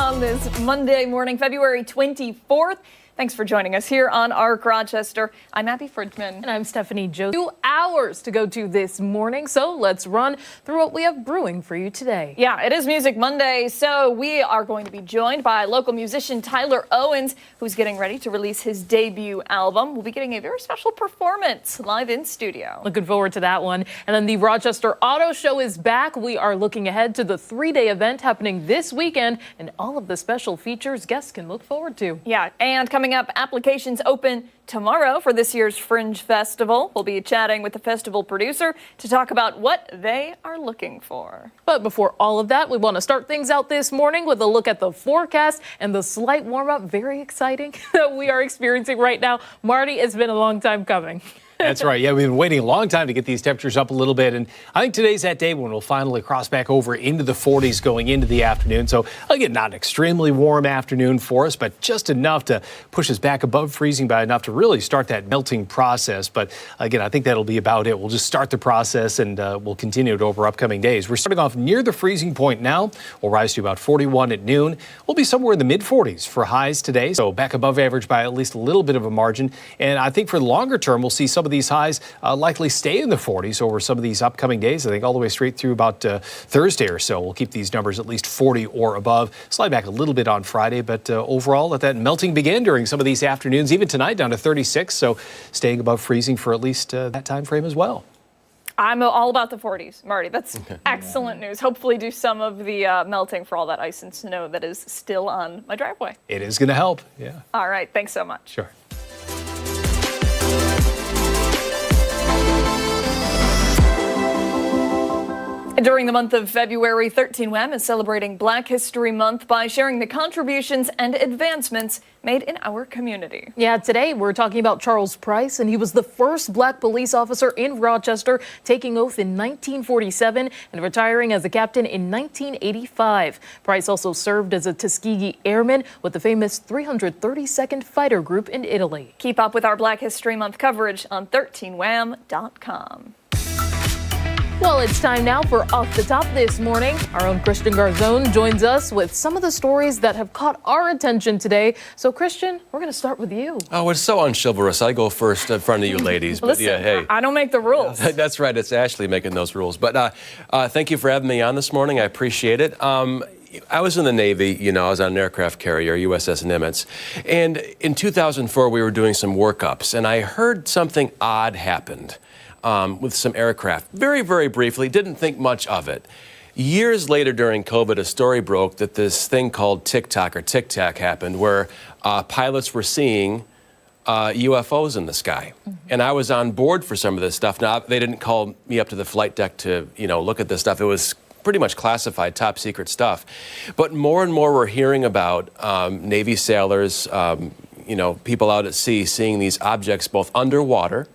on this Monday morning, February 24th. Thanks for joining us here on ARC Rochester. I'm Abby Fridgman. And I'm Stephanie Joe. 2 hours to go to this morning, so let's run through what we have brewing for you today. Yeah, it is Music Monday, so we are going to be joined by local musician Tyler Owens, who's getting ready to release his debut album. We'll be getting a very special performance live in studio. Looking forward to that one. And then the Rochester Auto Show is back. We are looking ahead to the 3-day event happening this weekend and all of the special features guests can look forward to. Yeah, and coming up, applications open tomorrow for this year's Fringe Festival. We'll be chatting with the festival producer to talk about what they are looking for. But before all of that, we want to start things out this morning with a look at the forecast and the slight warm-up, very exciting, that we are experiencing right now. Marty, it's been a long time coming. That's right. Yeah, we've been waiting a long time to get these temperatures up a little bit. And I think today's that day when we'll finally cross back over into the 40s going into the afternoon. So again, not an extremely warm afternoon for us, but just enough to push us back above freezing by enough to really start that melting process. But again, I think that'll be about it. We'll just start the process and we'll continue it over upcoming days. We're starting off near the freezing point now. We'll rise to about 41 at noon. We'll be somewhere in the mid 40s for highs today. So back above average by at least a little bit of a margin. And I think for the longer term, we'll see some of these highs likely stay in the 40s over some of these upcoming days. I think all the way straight through about Thursday or so. We'll keep these numbers at least 40 or above. Slide back a little bit on Friday, but overall, let that melting begin during some of these afternoons. Even tonight down to 36, so staying above freezing for at least that time frame as well. I'm all about the 40s, Marty. That's excellent news. Hopefully do some of the melting for all that ice and snow that is still on my driveway. It is going to help, yeah. All right, thanks so much. Sure. During the month of February, 13WAM is celebrating Black History Month by sharing the contributions and advancements made in our community. Yeah, today we're talking about Charles Price, and he was the first black police officer in Rochester, taking oath in 1947 and retiring as a captain in 1985. Price also served as a Tuskegee Airman with the famous 332nd Fighter Group in Italy. Keep up with our Black History Month coverage on 13wham.com. Well, it's time now for Off the Top this morning. Our own Christian Garzone joins us with some of the stories that have caught our attention today. So, Christian, we're going to start with you. Oh, it's so unchivalrous. I go first in front of you ladies. But Listen, yeah, hey. I don't make the rules. That's right. It's Ashley making those rules. But thank you for having me on this morning. I appreciate it. I was in the Navy, I was on an aircraft carrier, USS Nimitz. And in 2004, we were doing some workups, and I heard something odd happened. With some aircraft. Very, very briefly, didn't think much of it. Years later during COVID, a story broke that this thing called TikTok or Tic Tac happened where pilots were seeing UFOs in the sky. And I was on board for some of this stuff. Now, they didn't call me up to the flight deck to, look at this stuff. It was pretty much classified, top secret stuff. But more and more we're hearing about Navy sailors, people out at sea seeing these objects both underwater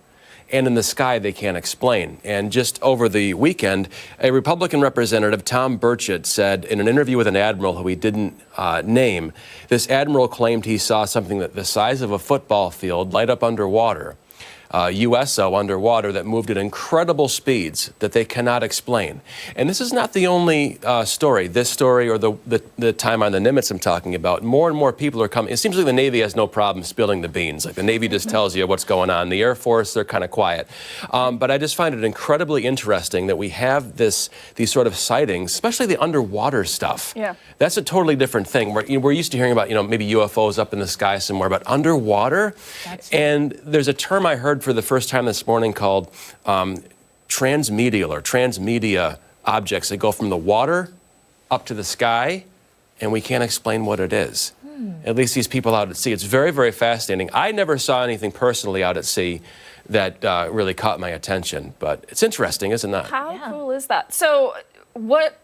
and in the sky they can't explain. And just over the weekend, a Republican representative, Tom Burchett, said in an interview with an admiral who he didn't name, this admiral claimed he saw something that the size of a football field light up underwater, USO underwater, that moved at incredible speeds that they cannot explain. And this is not the only story. This story or the time on the Nimitz I'm talking about, more and more people are coming. It seems like the Navy has no problem spilling the beans. Like the Navy just tells you what's going on. The Air Force, they're kind of quiet. But I just find it incredibly interesting that we have these sort of sightings, especially the underwater stuff. Yeah. That's a totally different thing. We're used to hearing about, maybe UFOs up in the sky somewhere, but underwater. And there's a term I heard for the first time this morning called transmedial or transmedia objects that go from the water up to the sky, and we can't explain what it is. At least these people out at sea. It's very, very fascinating. I never saw anything personally out at sea that really caught my attention, but it's interesting, isn't it? How cool is that? So what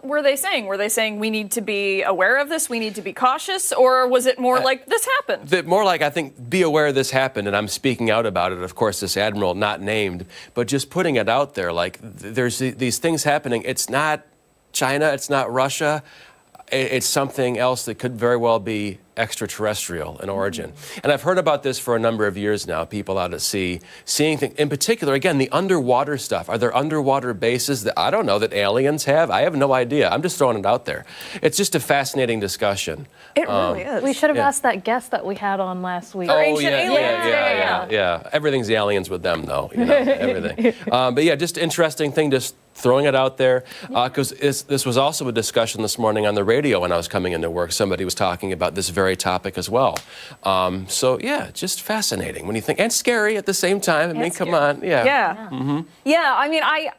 were they saying? Were they saying we need to be aware of this, we need to be cautious, or was it more like this happened? More like, I think, be aware this happened, and I'm speaking out about it. Of course, this admiral, not named, but just putting it out there, like there's these things happening. It's not China, it's not Russia. it's something else that could very well be extraterrestrial in origin. And I've heard about this for a number of years now, people out at sea seeing things, in particular, again, the underwater stuff. Are there underwater bases that, I don't know, that aliens have? I have no idea. I'm just throwing it out there. It's just a fascinating discussion. It really is. We should have asked that guest that we had on last week. Oh, ancient aliens. Yeah. Everything's the aliens with them, though. You know, everything. But yeah, just interesting thing, just throwing it out there. Because this was also a discussion this morning on the radio when I was coming into work. Somebody was talking about this very topic as well. So yeah, just fascinating when you think, and scary at the same time. I mean, come on. Yeah. Yeah. Yeah, I mean, I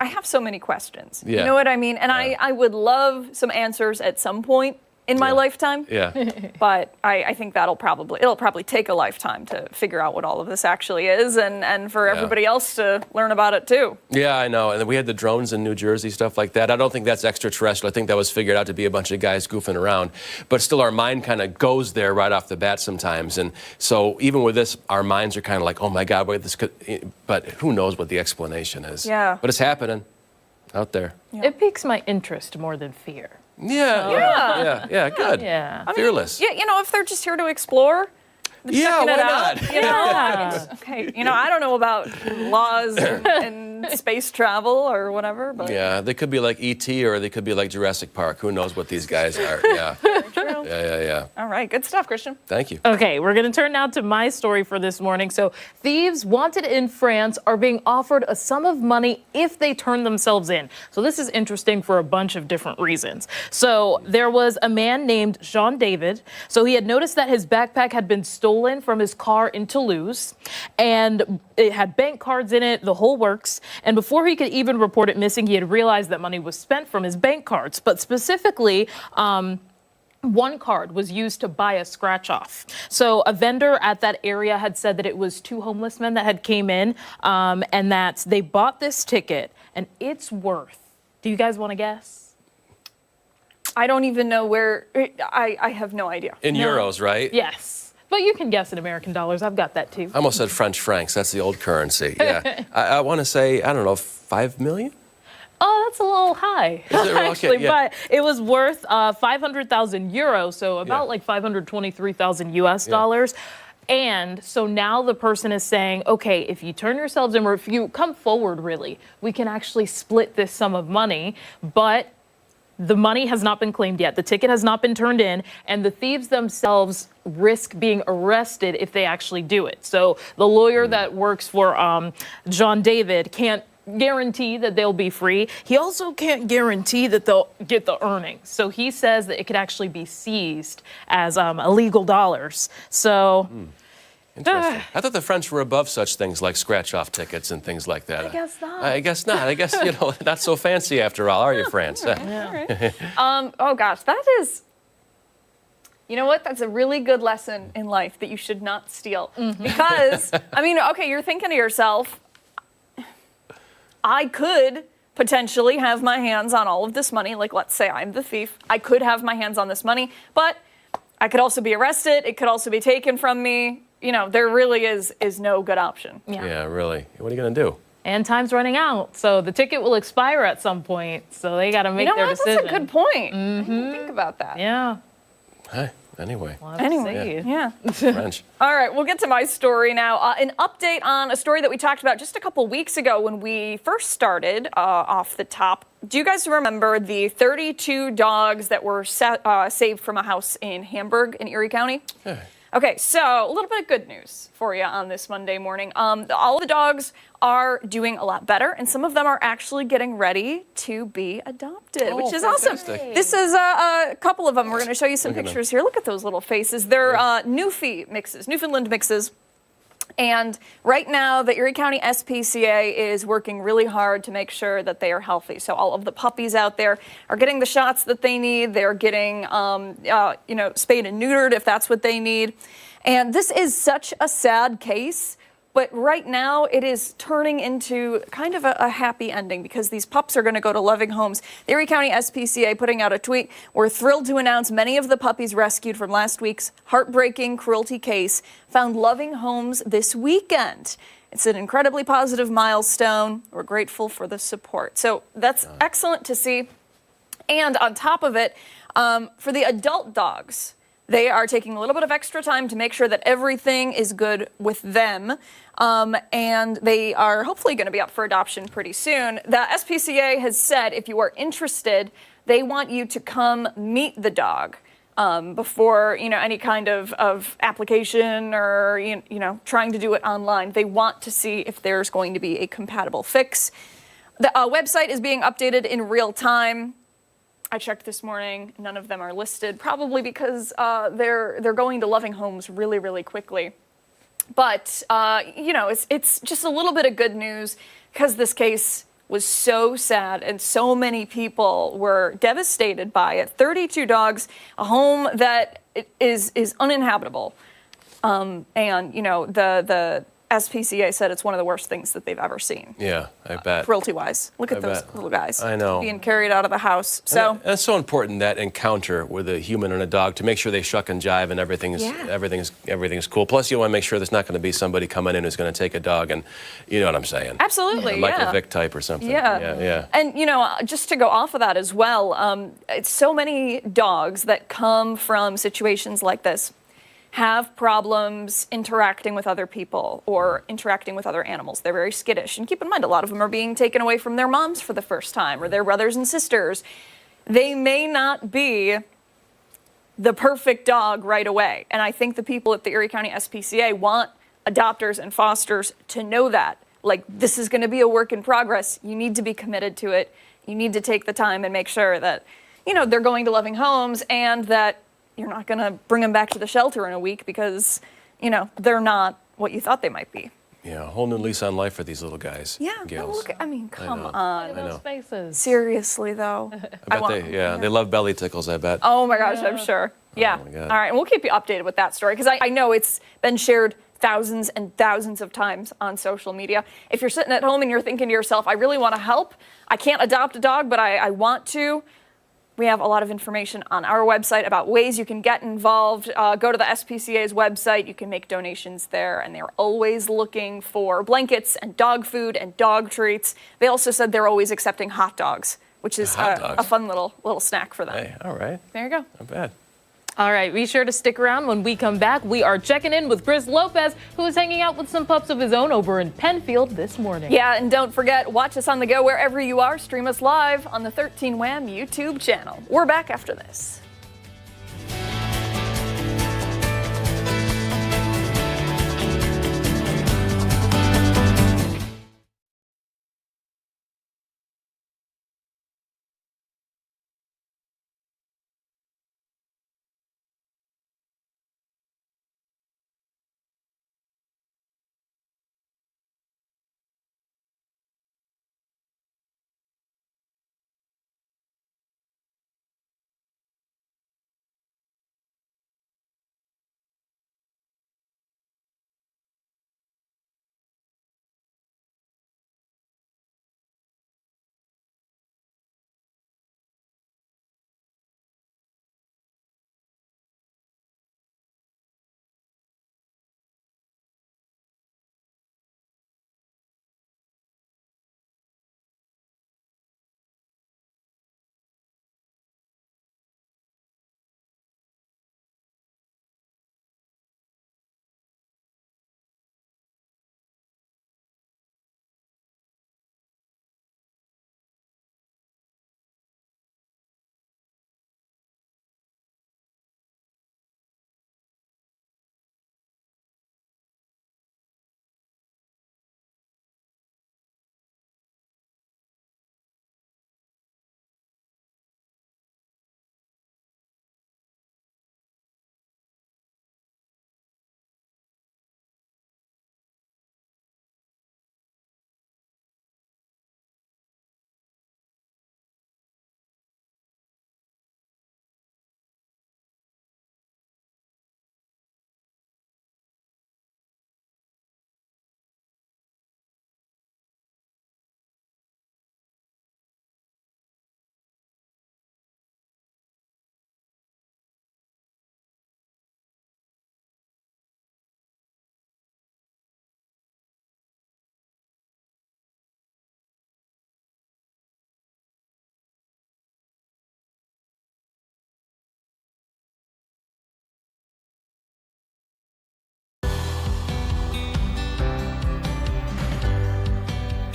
have so many questions. Yeah. You know what I mean? And I would love some answers at some point in my lifetime. Yeah. But I think it'll probably take a lifetime to figure out what all of this actually is, and for everybody else to learn about it too. Yeah, I know. And then we had the drones in New Jersey, stuff like that. I don't think that's extraterrestrial. I think that was figured out to be a bunch of guys goofing around. But still, our mind kind of goes there right off the bat sometimes. And so even with this, our minds are kind of like, oh my God, wait, this could. But who knows what the explanation is? Yeah. But it's happening out there. It piques my interest more than fear. Yeah, good. Yeah. Fearless. Yeah, you know, if they're just here to explore, checking it out. not? You know, okay. You know, I don't know about laws and space travel or whatever, but Yeah, they could be like E.T. or they could be like Jurassic Park. Who knows what these guys are? Yeah. true. Yeah. All right, good stuff, Christian. Thank you. Okay, we're going to turn now to my story for this morning. So, thieves wanted in France are being offered a sum of money if they turn themselves in. So, this is interesting for a bunch of different reasons. So, there was a man named Jean David. So, he had noticed that his backpack had been stolen from his car in Toulouse, and it had bank cards in it, the whole works. And before he could even report it missing, he had realized that money was spent from his bank cards. But specifically, one card was used to buy a scratch off. So a vendor at that area had said that it was two homeless men that had came in, and that they bought this ticket, and it's worth, do you guys want to guess? I don't even know where, I have no idea. In euros, right? Yes. But you can guess in American dollars. I've got that too. I almost said French francs. That's the old currency. Yeah. I want to say, I don't know, 5 million? Oh, that's a little high, Is it? actually, Okay, yeah. but it was worth 500,000 euros, so about like 523,000 US dollars. And so now the person is saying, okay, if you turn yourselves in, or if you come forward, really, we can actually split this sum of money, but the money has not been claimed yet. The ticket has not been turned in, and the thieves themselves risk being arrested if they actually do it. So the lawyer that works for John David can't guarantee that they'll be free. He also can't guarantee that they'll get the earnings. So he says that it could actually be seized as illegal dollars. So Interesting. I thought the French were above such things like scratch-off tickets and things like that. I guess not. I guess not. I guess, not so fancy after all, are you, France? All right. Oh gosh, that is, you know what? That's a really good lesson in life that you should not steal. Because, I mean, okay, you're thinking to yourself, I could potentially have my hands on all of this money. Like, let's say I'm the thief. I could have my hands on this money, but I could also be arrested. It could also be taken from me. You know, there really is no good option. Yeah, really. What are you going to do? And time's running out, so the ticket will expire at some point. So they got to make their decision. That's a good point. I didn't think about that. Yeah. Hey, anyway. We'll have to see. Yeah. French. All right, we'll get to my story now. An update on a story that we talked about just a couple weeks ago when we first started off the top. Do you guys remember the 32 dogs that were saved from a house in Hamburg in Erie County? Yeah. Okay, so a little bit of good news for you on this Monday morning. All of the dogs are doing a lot better, and some of them are actually getting ready to be adopted, which is fantastic. awesome. This is a couple of them. We're going to show you some pictures here. Look at those little faces. They're Newfie mixes, Newfoundland mixes. And right now, the Erie County SPCA is working really hard to make sure that they are healthy. So all of the puppies out there are getting the shots that they need. They're getting, spayed and neutered if that's what they need. And this is such a sad case. But right now, it is turning into kind of a happy ending because these pups are going to go to loving homes. The Erie County SPCA putting out a tweet. We're thrilled to announce many of the puppies rescued from last week's heartbreaking cruelty case found loving homes this weekend. It's an incredibly positive milestone. We're grateful for the support. So that's excellent to see. And on top of it, for the adult dogs, they are taking a little bit of extra time to make sure that everything is good with them. And they are hopefully going to be up for adoption pretty soon. The SPCA has said if you are interested, they want you to come meet the dog before any kind of application or trying to do it online. They want to see if there's going to be a compatible fix. The website is being updated in real time. I checked this morning. None of them are listed, probably because they're going to loving homes really, really quickly. But it's just a little bit of good news because this case was so sad and so many people were devastated by it. 32 dogs, a home that is uninhabitable, and the SPCA said it's one of the worst things that they've ever seen. Yeah, I bet. Cruelty-wise. Look at those little guys. I know. Being carried out of the house. So and it's so important, that encounter with a human and a dog, to make sure they shuck and jive and everything's cool. Plus, you want to make sure there's not going to be somebody coming in who's going to take a dog, and you know what I'm saying. Absolutely, a Michael Vick type or something. Yeah. And just to go off of that as well, it's so many dogs that come from situations like this have problems interacting with other people or interacting with other animals. They're very skittish. And keep in mind, a lot of them are being taken away from their moms for the first time or their brothers and sisters. They may not be the perfect dog right away. And I think the people at the Erie County SPCA want adopters and fosters to know that. Like, this is going to be a work in progress. You need to be committed to it. You need to take the time and make sure that, they're going to loving homes and that you're not going to bring them back to the shelter in a week because, they're not what you thought they might be. Yeah, a whole new lease on life for these little guys. Yeah, gals. Come on. Look at those faces. Seriously, though. I bet they love belly tickles, I bet. Oh my gosh, I'm sure. Yeah. Oh my God. All right, and we'll keep you updated with that story because I know it's been shared thousands and thousands of times on social media. If you're sitting at home and you're thinking to yourself, I really want to help. I can't adopt a dog, but I want to. We have a lot of information on our website about ways you can get involved. Go to the SPCA's website. You can make donations there, and they're always looking for blankets and dog food and dog treats. They also said they're always accepting hot dogs, which is a fun little snack for them. Hey, all right. There you go. Not bad. All right, be sure to stick around. When we come back, we are checking in with Chris Lopez, who is hanging out with some pups of his own over in Penfield this morning. Yeah, and don't forget, watch us on the go wherever you are. Stream us live on the 13 Wham YouTube channel. We're back after this.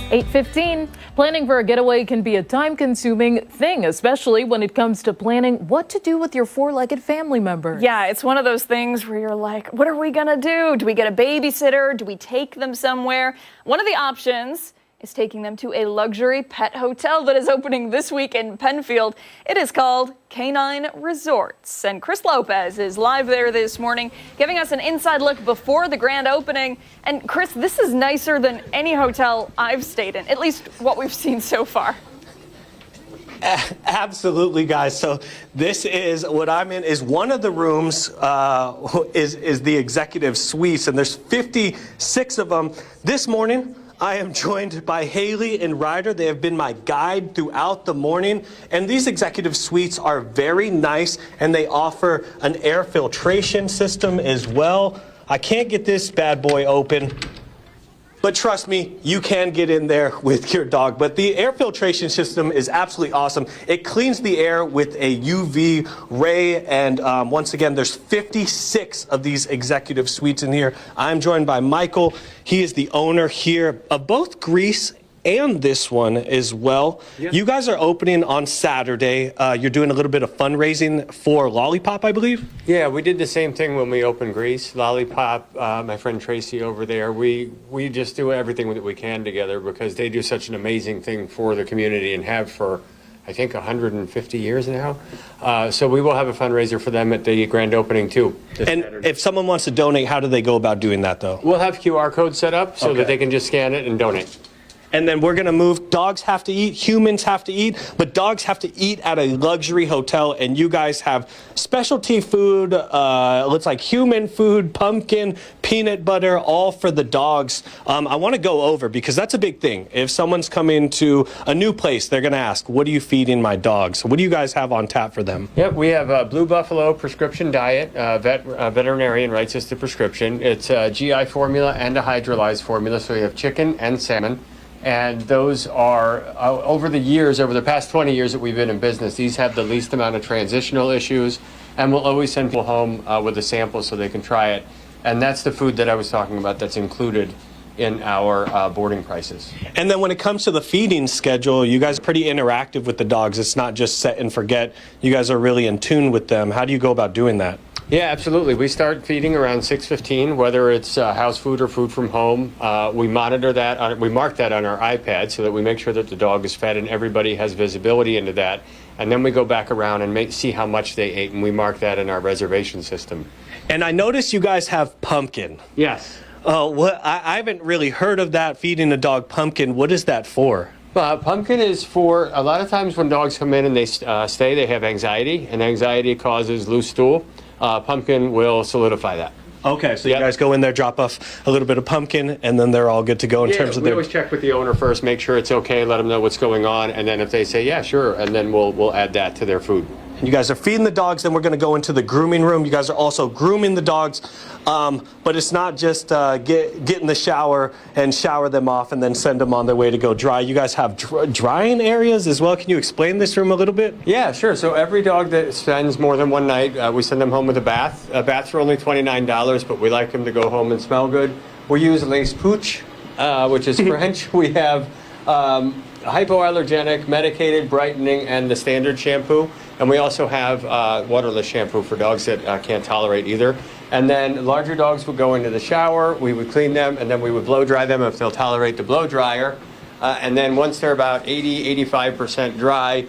8:15. Planning for a getaway can be a time-consuming thing, especially when it comes to planning what to do with your four-legged family member. Yeah, it's one of those things where you're like, what are we gonna do? Do we get a babysitter? Do we take them somewhere? One of the options is taking them to a luxury pet hotel that is opening this week in Penfield. It is called Canine Resorts. And Chris Lopez is live there this morning, giving us an inside look before the grand opening. And Chris, this is nicer than any hotel I've stayed in, at least what we've seen so far. Absolutely, guys. So this is what I'm in. Is one of the rooms is the executive suites, and there's 56 of them. This morning, I am joined by Haley and Ryder. They have been my guide throughout the morning. And these executive suites are very nice, and they offer an air filtration system as well. I can't get this bad boy open, but trust me, you can get in there with your dog. But the air filtration system is absolutely awesome. It cleans the air with a UV ray. And once again, there's 56 of these executive suites in here. I'm joined by Michael. He is the owner here of both Greece and this one as well. Yep. You guys are opening on Saturday. You're doing a little bit of fundraising for Lollipop, I believe? Yeah, we did the same thing when we opened Greece. Lollipop, my friend Tracy over there, we just do everything that we can together because they do such an amazing thing for the community and have for, I think, 150 years now. So we will have a fundraiser for them at the grand opening too. And Saturday. If someone wants to donate, how do they go about doing that though? We'll have QR codes set up so that they can just scan it and donate. And then we're going to move. Dogs have to eat, humans have to eat, but dogs have to eat at a luxury hotel. And you guys have specialty food. Looks like human food, pumpkin, peanut butter, all for the dogs. I want to go over because that's a big thing. If someone's coming to a new place, they're going to ask, what are you feeding my dogs? What do you guys have on tap for them? Yep, we have a Blue Buffalo prescription diet. Veterinarian writes us the prescription. It's a GI formula and a hydrolyzed formula. So we have chicken and salmon. And those are, over the past 20 years that we've been in business, these have the least amount of transitional issues. And we'll always send people home with a sample so they can try it. And that's the food that I was talking about that's included in our boarding prices. And then when it comes to the feeding schedule, you guys are pretty interactive with the dogs. It's not just set and forget. You guys are really in tune with them. How do you go about doing that? Yeah, absolutely. We start feeding around 6:15, whether it's house food or food from home. We monitor that. We mark that on our iPad so that we make sure that the dog is fed and everybody has visibility into that. And then we go back around and see how much they ate, and we mark that in our reservation system. And I noticed you guys have pumpkin. Yes. I haven't really heard of that, feeding a dog pumpkin. What is that for? Pumpkin is for, a lot of times when dogs come in and they stay, they have anxiety, and anxiety causes loose stool. Pumpkin will solidify that. Okay, so you guys go in there, drop off a little bit of pumpkin, and then they're all good to go in terms of we their... always check with the owner first, make sure it's okay, let them know what's going on, and then if they say, yeah, sure, and then we'll add that to their food. You guys are feeding the dogs, then we're going to go into the grooming room. You guys are also grooming the dogs, but it's not just get in the shower and shower them off and then send them on their way to go dry. You guys have drying areas as well. Can you explain this room a little bit? Yeah, sure. So every dog that spends more than one night, we send them home with a bath. Baths are only $29, but we like them to go home and smell good. We use Lace Pooch, which is French. We have hypoallergenic, medicated, brightening, and the standard shampoo. And we also have waterless shampoo for dogs that can't tolerate either. And then larger dogs would go into the shower, we would clean them, and then we would blow dry them if they'll tolerate the blow dryer. And then once they're about 85% dry,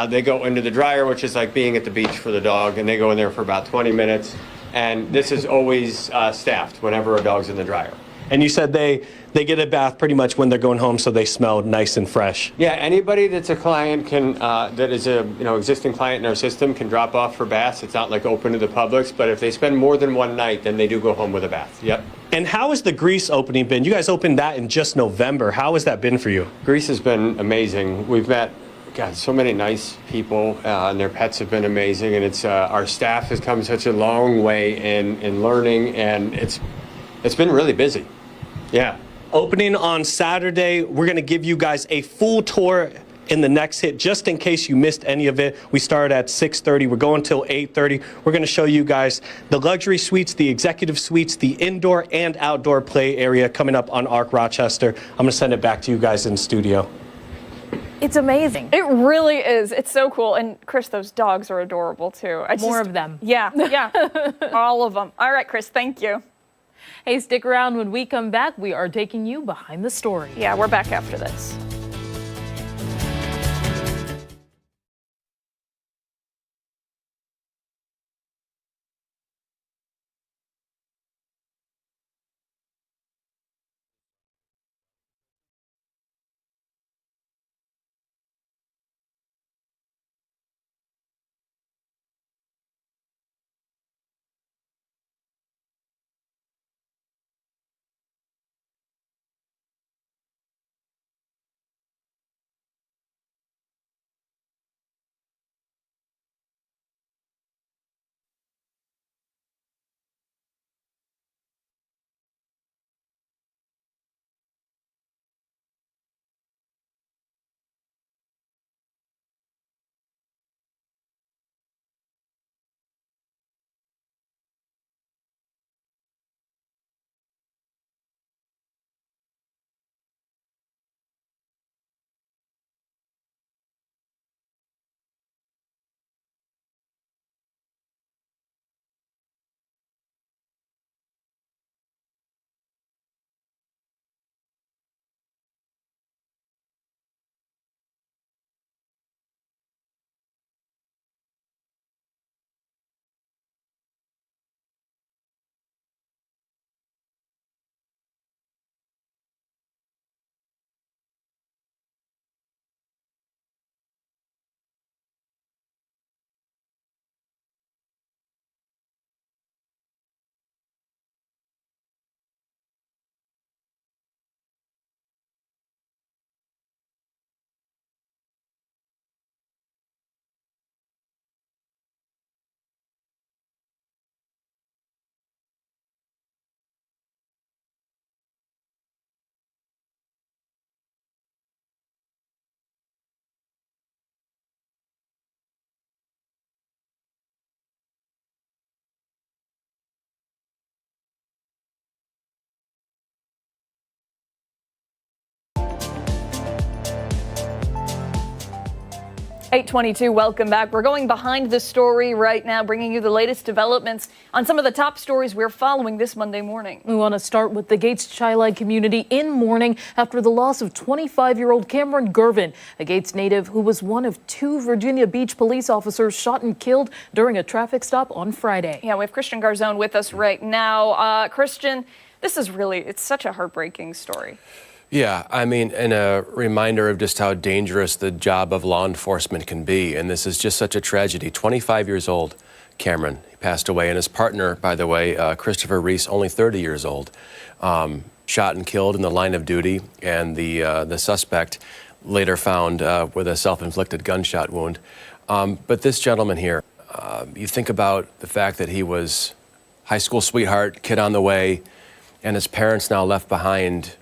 they go into the dryer, which is like being at the beach for the dog, and they go in there for about 20 minutes. And this is always staffed whenever a dog's in the dryer. And you said they get a bath pretty much when they're going home, so they smell nice and fresh. Yeah, anybody that's a client can that is a existing client in our system can drop off for baths. It's not like open to the public, but if they spend more than one night, then they do go home with a bath. Yep. And how has the Greece opening been? You guys opened that in just November. How has that been for you? Greece has been amazing. We've met so many nice people, and their pets have been amazing. And it's our staff has come such a long way in learning, and it's been really busy. Yeah. Opening on Saturday, we're going to give you guys a full tour in the next hit. Just in case you missed any of it, we started at 6:30. We're going till 8:30. We're going to show you guys the luxury suites, the executive suites, the indoor and outdoor play area coming up on Arc Rochester. I'm going to send it back to you guys in the studio. It's amazing. It really is. It's so cool. And Chris, those dogs are adorable too. More of them. Yeah, yeah. All of them. All right, Chris, thank you. Hey, stick around. When we come back, we are taking you behind the story. Yeah, we're back after this. (8:22), welcome back. We're going behind the story right now, bringing you the latest developments on some of the top stories we're following this Monday morning. We want to start with the Gates Chi-Li community in mourning after the loss of 25-year-old Cameron Gervin, a Gates native who was one of 2 Virginia Beach police officers shot and killed during a traffic stop on Friday. Yeah, we have Christian Garzone with us right now. Christian, this is it's such a heartbreaking story. Yeah, I mean, and a reminder of just how dangerous the job of law enforcement can be. And this is just such a tragedy. 25 years old, Cameron, he passed away. And his partner, by the way, Christopher Reese, only 30 years old, shot and killed in the line of duty. And the suspect later found with a self-inflicted gunshot wound. But this gentleman here, you think about the fact that he was high school sweetheart, kid on the way, and his parents now left behind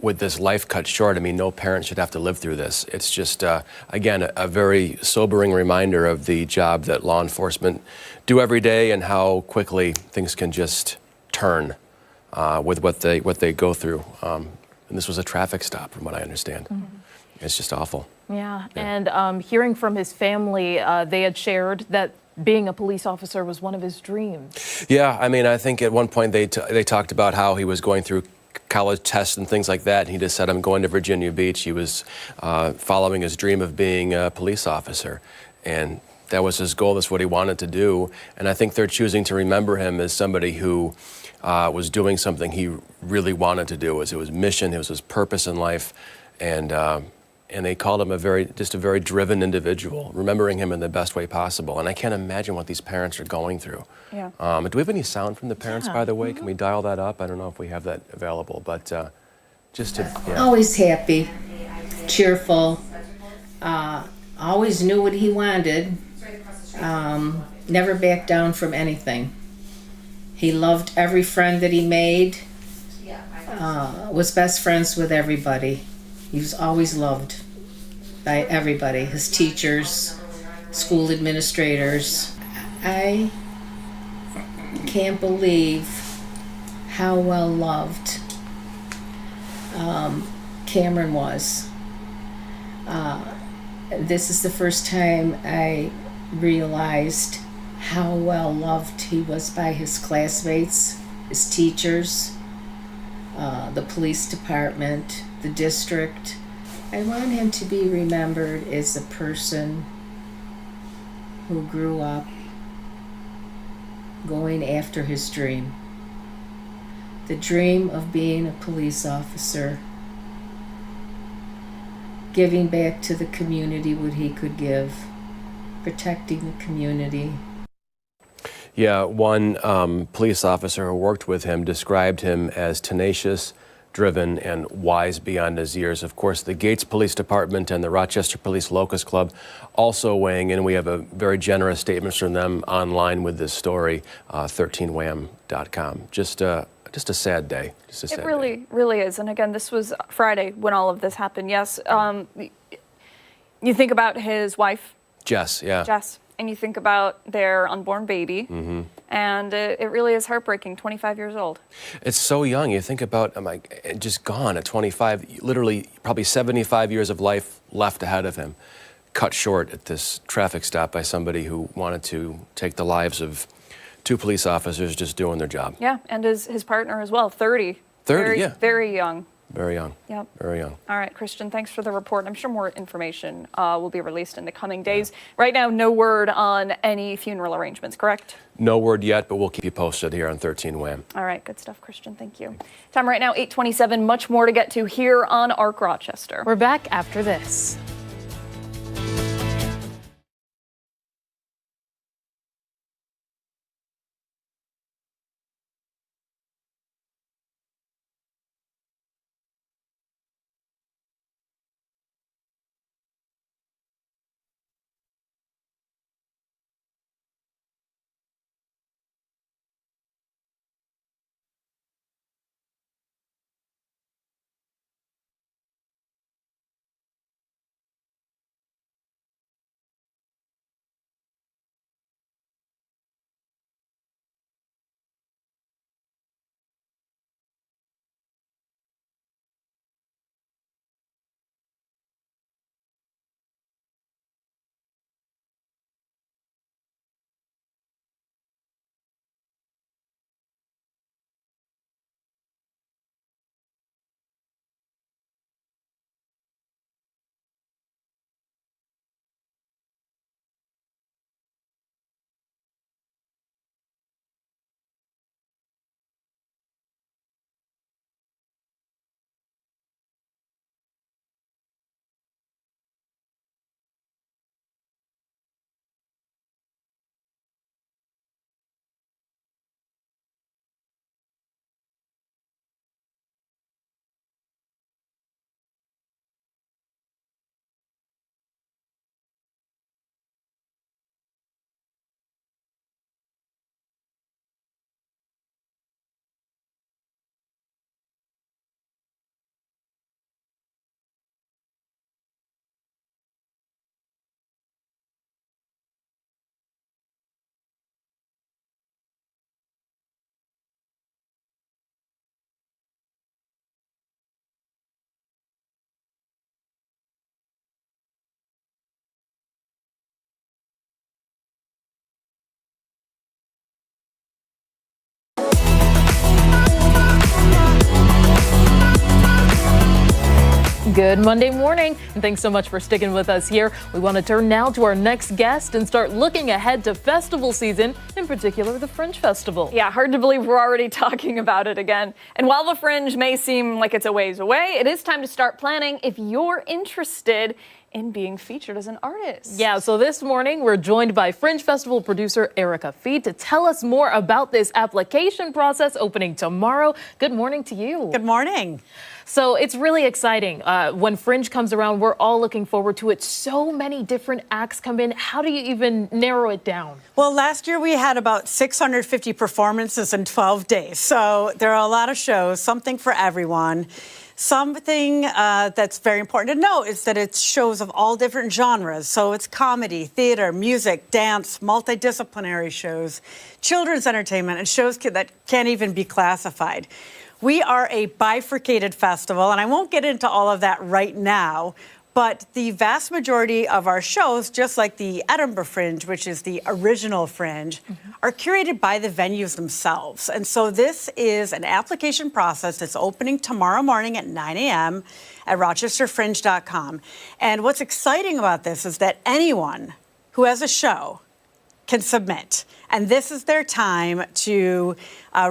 with this life cut short. I mean, no parent should have to live through this. It's just, again, a very sobering reminder of the job that law enforcement do every day and how quickly things can just turn with what they go through. And this was a traffic stop, from what I understand. Mm-hmm. It's just awful. Yeah. And hearing from his family, they had shared that being a police officer was one of his dreams. Yeah, I mean, I think at one point they talked about how he was going through college tests and things like that, and he just said, I'm going to Virginia Beach. He was following his dream of being a police officer, and that was his goal. That's what he wanted to do, and I think they're choosing to remember him as somebody who was doing something he really wanted to do. It was his mission, it was his purpose in life, and they called him a very driven individual, remembering him in the best way possible. And I can't imagine what these parents are going through. Yeah. Do we have any sound from the parents, by the way? Mm-hmm. Can we dial that up? I don't know if we have that available, but just to... Yeah. Always happy, cheerful, always knew what he wanted, never backed down from anything. He loved every friend that he made, was best friends with everybody. He was always loved. by everybody, his teachers, school administrators. I can't believe how well loved Cameron was. This is the first time I realized how well loved he was by his classmates, his teachers, the police department, the district. I want him to be remembered as a person who grew up going after his dream. The dream of being a police officer, giving back to the community what he could give, protecting the community. Yeah, one police officer who worked with him described him as tenacious, driven, and wise beyond his years. Of course, the Gates Police Department and the Rochester Police Locust Club also weighing in. We have a very generous statements from them online with this story, 13wham.com. Just a sad day. Just a sad It really, day. really is. And again, this was Friday when all of this happened. Yes. You think about his wife, Jess, yeah. Jess, and you think about their unborn baby. Mm-hmm. And it really is heartbreaking, 25 years old. It's so young. You think about, just gone at 25, literally probably 75 years of life left ahead of him, cut short at this traffic stop by somebody who wanted to take the lives of two police officers just doing their job. Yeah, and his partner as well, 30. 30, very, yeah. Very young. Very young. Yep. Very young. All right, Christian, thanks for the report. I'm sure more information will be released in the coming days. Right now, no word on any funeral arrangements, correct? No word yet, but we'll keep you posted here on 13 Wham. All right, good stuff, Christian. Thank you. Time right now, 8:27. Much more to get to here on ARC Rochester. We're back after this. Good Monday morning, and thanks so much for sticking with us here. We want to turn now to our next guest and start looking ahead to festival season, in particular the Fringe Festival. Yeah, hard to believe we're already talking about it again. And while the Fringe may seem like it's a ways away, it is time to start planning if you're interested in being featured as an artist. Yeah, so this morning we're joined by Fringe Festival producer Erica Fee to tell us more about this application process opening tomorrow. Good morning to you. Good morning. So it's really exciting. When Fringe comes around, we're all looking forward to it. So many different acts come in. How do you even narrow it down? Well, last year we had about 650 performances in 12 days. So there are a lot of shows, something for everyone. Something that's very important to note is that it's shows of all different genres. So it's comedy, theater, music, dance, multidisciplinary shows, children's entertainment, and shows that can't even be classified. We are a bifurcated festival, and I won't get into all of that right now, but the vast majority of our shows, just like the Edinburgh Fringe, which is the original Fringe, are curated by the venues themselves. And so this is an application process that's opening tomorrow morning at 9 a.m. at rochesterfringe.com. And what's exciting about this is that anyone who has a show can submit. And this is their time to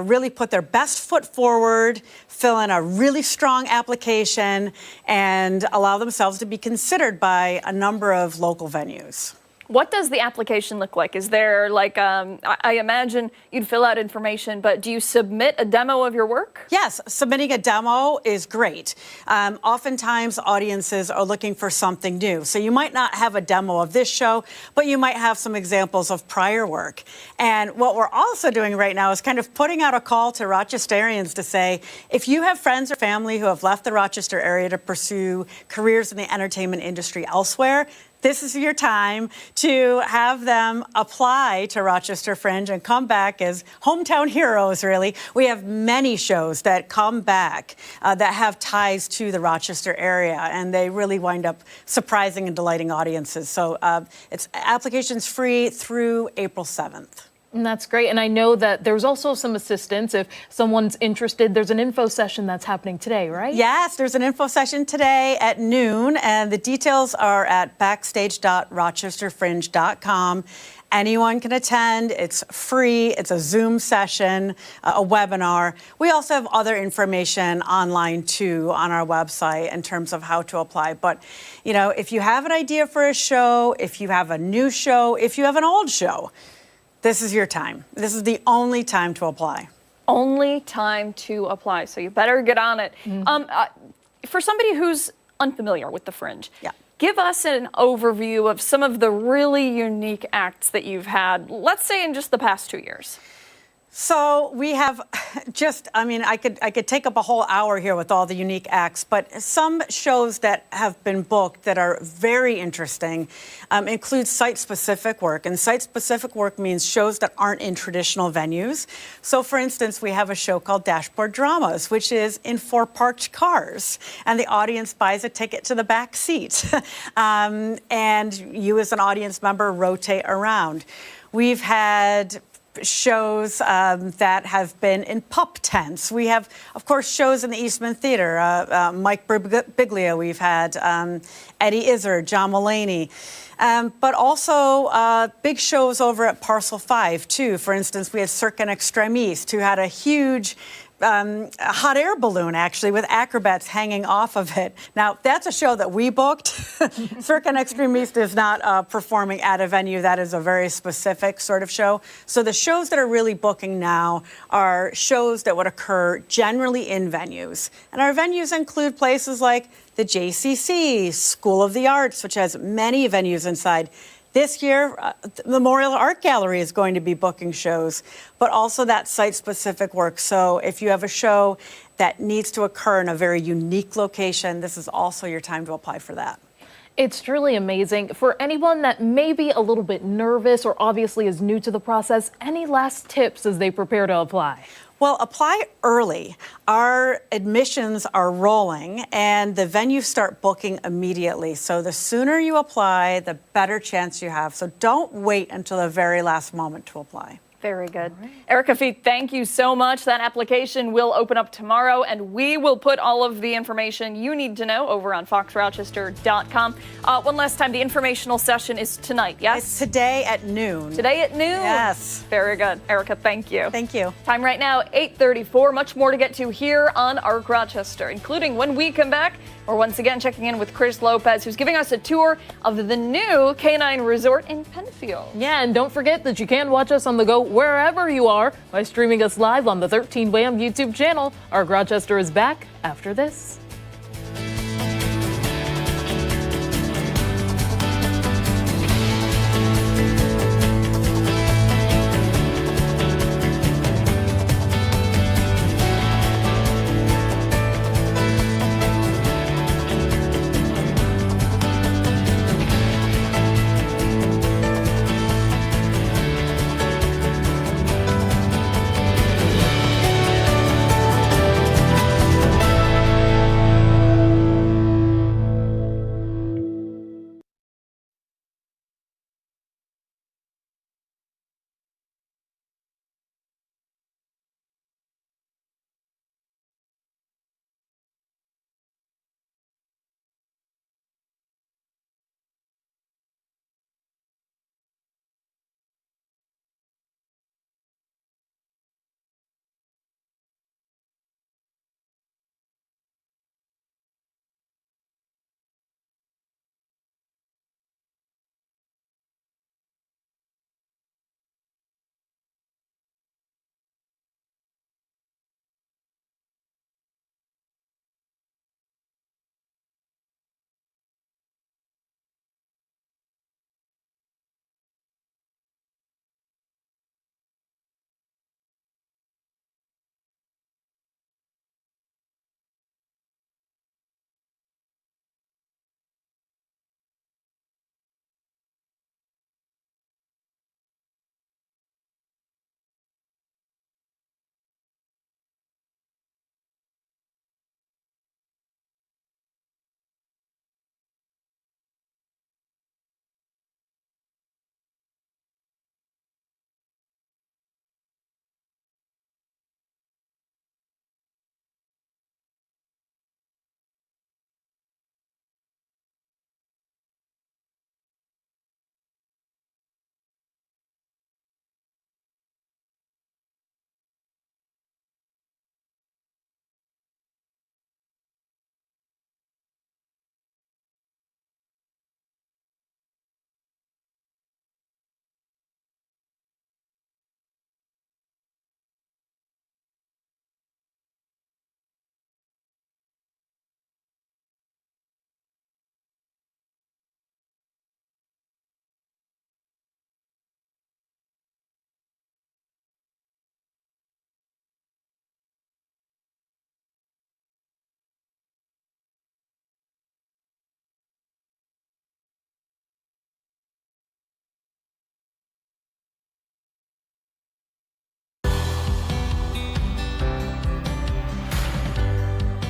really put their best foot forward, fill in a really strong application, and allow themselves to be considered by a number of local venues. What does the application look like? Is there like, I imagine you'd fill out information, but do you submit a demo of your work? Yes, submitting a demo is great. Oftentimes audiences are looking for something new. So you might not have a demo of this show, but you might have some examples of prior work. And what we're also doing right now is kind of putting out a call to Rochesterians to say, if you have friends or family who have left the Rochester area to pursue careers in the entertainment industry elsewhere, this is your time to have them apply to Rochester Fringe and come back as hometown heroes, really. We have many shows that come back that have ties to the Rochester area, and they really wind up surprising and delighting audiences. So it's applications free through April 7th. And that's great. And I know that there's also some assistance if someone's interested. There's an info session that's happening today, right? Yes, there's an info session today at noon, and the details are at backstage.rochesterfringe.com. Anyone can attend. It's free. It's a Zoom session, a webinar. We also have other information online, too, on our website in terms of how to apply. But, you know, if you have an idea for a show, if you have a new show, if you have an old show, this is your time. This is the only time to apply. Only time to apply, so you better get on it. For somebody who's unfamiliar with the Fringe, give us an overview of some of the really unique acts that you've had, let's say in just the past 2 years. So we have just, I mean, I could take up a whole hour here with all the unique acts, but some shows that have been booked that are very interesting include site-specific work. And site-specific work means shows that aren't in traditional venues. So, for instance, we have a show called Dashboard Dramas, which is in 4 parked cars, and the audience buys a ticket to the back seat. And you as an audience member rotate around. We've had shows that have been in pup tents. We have, of course, shows in the Eastman Theater. Mike Birbiglia, we've had Eddie Izzard, John Mulaney. But also big shows over at Parcel 5, too. For instance, we had Cirque and Extremis, who had a huge hot air balloon, actually, with acrobats hanging off of it. Now, that's a show that we booked. Cirque and Extremis is not performing at a venue. That is a very specific sort of show. So the shows that are really booking now are shows that would occur generally in venues. And our venues include places like the JCC, School of the Arts, which has many venues inside. This year, the Memorial Art Gallery is going to be booking shows, but also that site-specific work. So if you have a show that needs to occur in a very unique location, this is also your time to apply for that. It's truly amazing. For anyone that may be a little bit nervous or obviously is new to the process, any last tips as they prepare to apply? Well, apply early. Our admissions are rolling, and the venues start booking immediately. So the sooner you apply, the better chance you have. So don't wait until the very last moment to apply. Very good. Right. Erica Fee, thank you so much. That application will open up tomorrow, and we will put all of the information you need to know over on foxrochester.com. One last time, the informational session is tonight, yes? It's today at noon. Today at noon? Yes. Very good. Erica, thank you. Thank you. Time right now, 8:34. Much more to get to here on ARC Rochester, including when we come back. We're once again checking in with Chris Lopez, who's giving us a tour of the new Canine Resort in Penfield. Yeah, and don't forget that you can watch us on the go wherever you are by streaming us live on the 13 WHAM YouTube channel. ARC Rochester is back after this.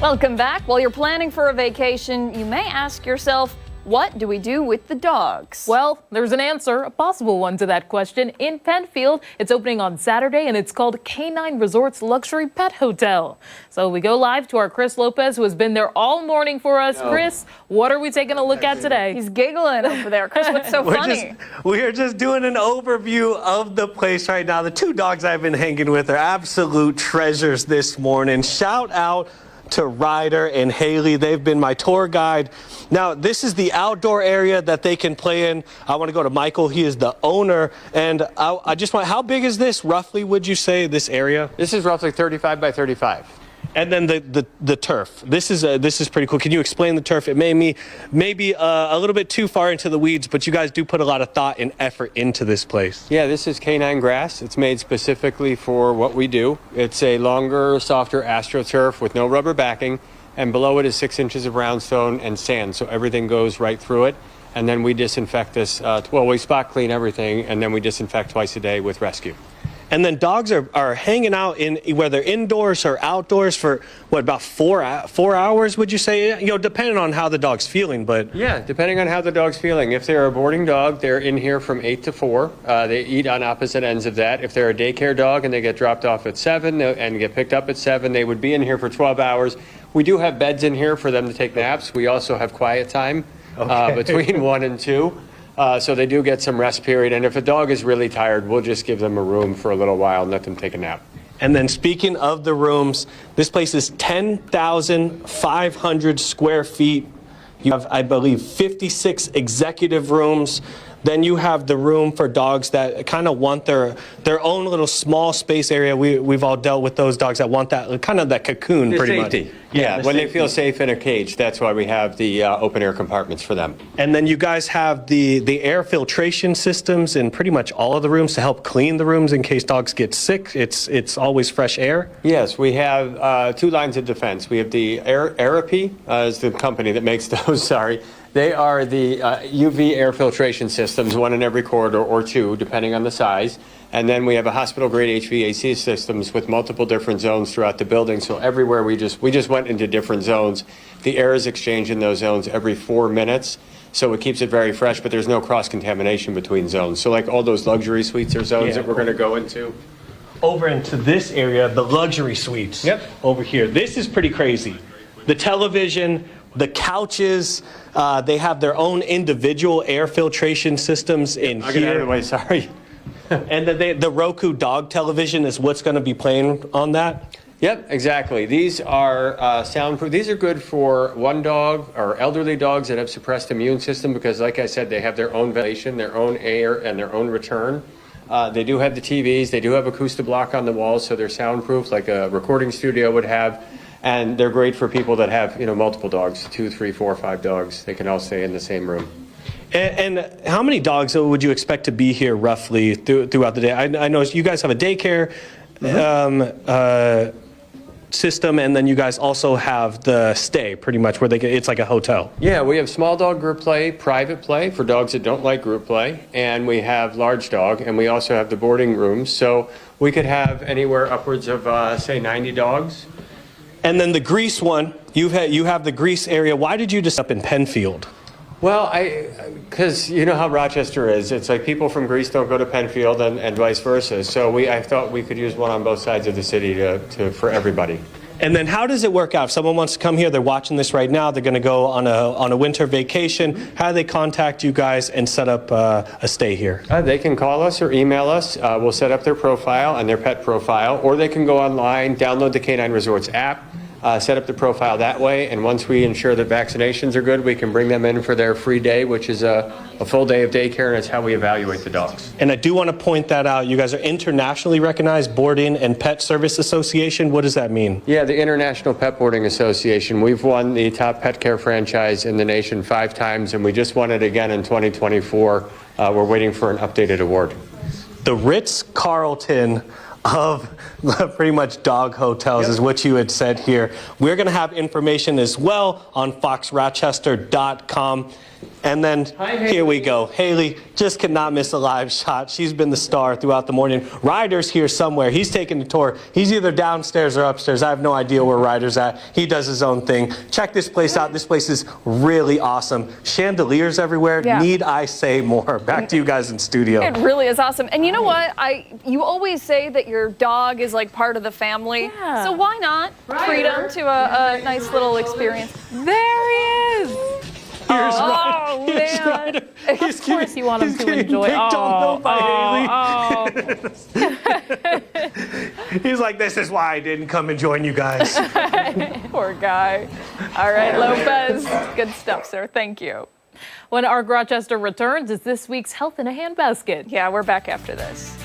Welcome back. While you're planning for a vacation, you may ask yourself, what do we do with the dogs? Well, there's an answer, a possible one to that question, in Penfield. It's opening on Saturday, and it's called Canine Resorts Luxury Pet Hotel. So we go live to our Chris Lopez, who has been there all morning for us. Chris, what are we taking a look at today? He's giggling over there. Chris, what's so funny? We're just doing an overview of the place right now. The two dogs I've been hanging with are absolute treasures this morning. Shout out to Ryder and Haley. They've been my tour guide. Now, this is the outdoor area that they can play in. I want to go to Michael. He is the owner. And I just want, how big is this roughly, would you say, this area? This is roughly 35 by 35. And then the turf. This is pretty cool. Can you explain the turf? It made me maybe a little bit too far into the weeds, but you guys do put a lot of thought and effort into this place. Yeah, this is canine grass. It's made specifically for what we do. It's a longer, softer AstroTurf with no rubber backing, and below it is 6 inches of roundstone and sand, so everything goes right through it. And then we disinfect this. We spot clean everything, and then we disinfect twice a day with rescue. And then dogs are hanging out in whether indoors or outdoors for what, about 4 hours, would you say? You know, depending on how the dog's feeling, but Yeah, depending on how the dog's feeling. If they're a boarding dog, they're in here from 8 to 4. They eat on opposite ends of that. If they're a daycare dog and they get dropped off at 7 and get picked up at 7, they would be in here for 12 hours. We do have beds in here for them to take naps. We also have quiet time between 1 and 2. So they do get some rest period, and if a dog is really tired, we'll just give them a room for a little while and let them take a nap. And then speaking of the rooms, this place is 10,500 square feet. You have, I believe, 56 executive rooms. Then you have the room for dogs that kind of want their own little small space area. We've all dealt with those dogs that want that kind of that cocoon, The pretty safety. much. Yeah, the when they safety. feel safe in a cage, that's why we have the open air compartments for them. And then you guys have the air filtration systems in pretty much all of the rooms to help clean the rooms in case dogs get sick. It's always fresh air. Yes, we have 2 lines of defense. We have the Aerapy, is the company that makes those, sorry. They are the UV air filtration systems, 1 in every corridor or 2, depending on the size. And then we have a hospital-grade HVAC systems with multiple different zones throughout the building. So everywhere we just went into different zones. The air is exchanged in those zones every 4 minutes. So it keeps it very fresh, but there's no cross-contamination between zones. So like all those luxury suites or zones that we're going to go into. Over into this area, the luxury suites. Yep. Over here. This is pretty crazy. The television, the couches, they have their own individual air filtration systems in I'll get out of the here. way, sorry. And the Roku dog television is what's going to be playing on that. Yep, exactly. These are soundproof. These are good for one dog or elderly dogs that have suppressed immune system because, like I said, they have their own ventilation, their own air, and their own return. They do have the TVs. They do have Acoustablock on the walls, so they're soundproof like a recording studio would have. And they're great for people that have, multiple dogs, 2, 3, 4, 5 dogs. They can all stay in the same room. And how many dogs would you expect to be here roughly throughout the day? I know you guys have a daycare system, and then you guys also have the stay, pretty much, where it's like a hotel. Yeah, we have small dog group play, private play for dogs that don't like group play, and we have large dog, and we also have the boarding rooms. So we could have anywhere upwards of, say, 90 dogs. And then the Greece one, you have the Greece area. Why did you just up in Penfield? Well, because you know how Rochester is. It's like people from Greece don't go to Penfield and vice versa. So I thought we could use one on both sides of the city for everybody. And then how does it work out? If someone wants to come here, they're watching this right now, they're going to go on a winter vacation. How do they contact you guys and set up a stay here? They can call us or email us. We'll set up their profile and their pet profile, or they can go online, download the Canine Resorts app, set up the profile that way, and once we ensure that vaccinations are good, we can bring them in for their free day, which is a full day of daycare, and it's how we evaluate the dogs. And I do want to point that out. You guys are internationally recognized Boarding and Pet Service Association. What does that mean? Yeah, the International Pet Boarding Association. We've won the top pet care franchise in the nation 5 times, and we just won it again in 2024. We're waiting for an updated award. The Ritz-Carlton of pretty much dog hotels is what you had said here. We're going to have information as well on foxrochester.com. And then here we go. Haley just cannot miss a live shot. She's been the star throughout the morning. Ryder's here somewhere. He's taking the tour. He's either downstairs or upstairs. I have no idea where Ryder's at. He does his own thing. Check this place out. This place is really awesome. Chandeliers everywhere. Yeah. Need I say more? Back to you guys in studio. It really is awesome. And you know what? You always say that your dog is like part of the family. Yeah. So why not treat him to a nice little experience? There he is. Here's Oh, Here's man. Ryder. Of course you want him He's to getting enjoy. picked on by Oh. Haley. He's like, this is why I didn't come and join you guys. Poor guy. All right, Lopez. Good stuff, sir. Thank you. When ARC Rochester returns, it's this week's Health in a Handbasket. Yeah, we're back after this.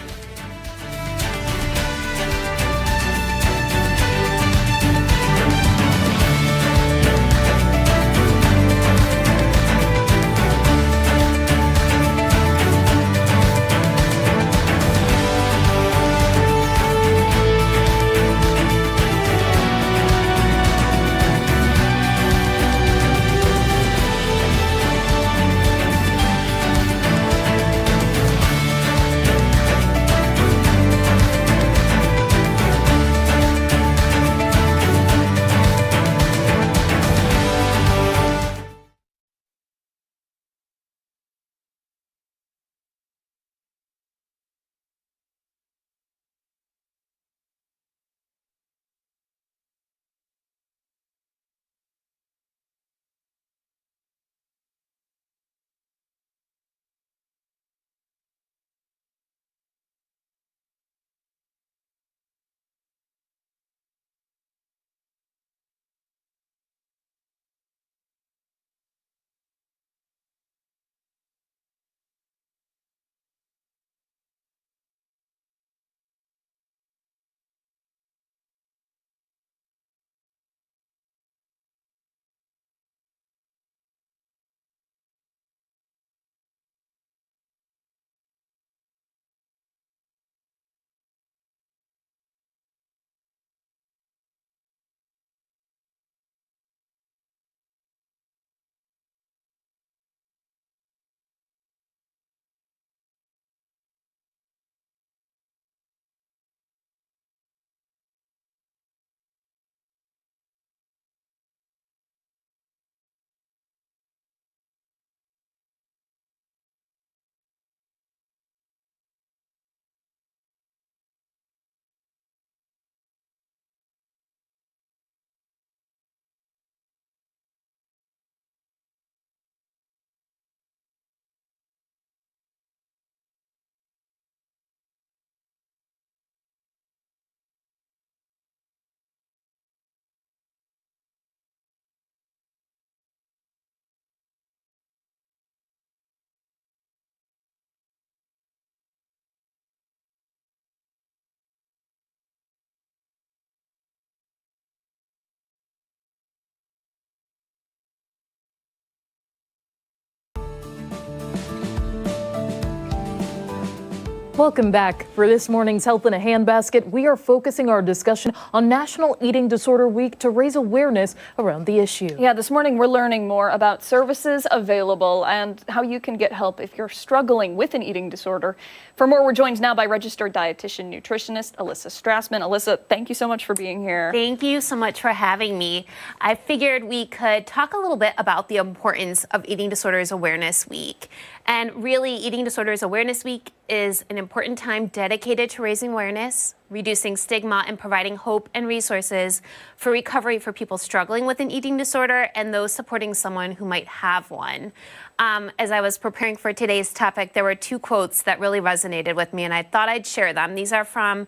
Welcome back. For this morning's Health in a Handbasket, we are focusing our discussion on National Eating Disorder Week to raise awareness around the issue. Yeah, this morning we're learning more about services available and how you can get help if you're struggling with an eating disorder. For more, we're joined now by registered dietitian nutritionist Alyssa Strassman. Alyssa, thank you so much for being here. Thank you so much for having me. I figured we could talk a little bit about the importance of Eating Disorders Awareness Week. And really, Eating Disorders Awareness Week is an important time dedicated to raising awareness, reducing stigma, and providing hope and resources for recovery for people struggling with an eating disorder and those supporting someone who might have one. As I was preparing for today's topic, there were two quotes that really resonated with me, and I thought I'd share them. These are from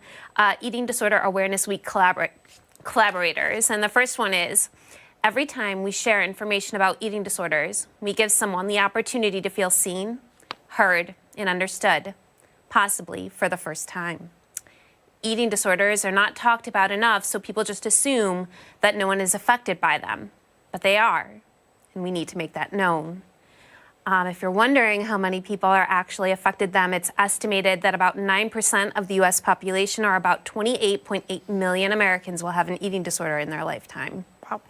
Eating Disorder Awareness Week collaborators. And the first one is, every time we share information about eating disorders, we give someone the opportunity to feel seen, heard, and understood, possibly for the first time. Eating disorders are not talked about enough, so people just assume that no one is affected by them, but they are, and we need to make that known. If you're wondering how many people are actually affected them, it's estimated that about 9% of the U.S. population, or about 28.8 million Americans, will have an eating disorder in their lifetime. Wow.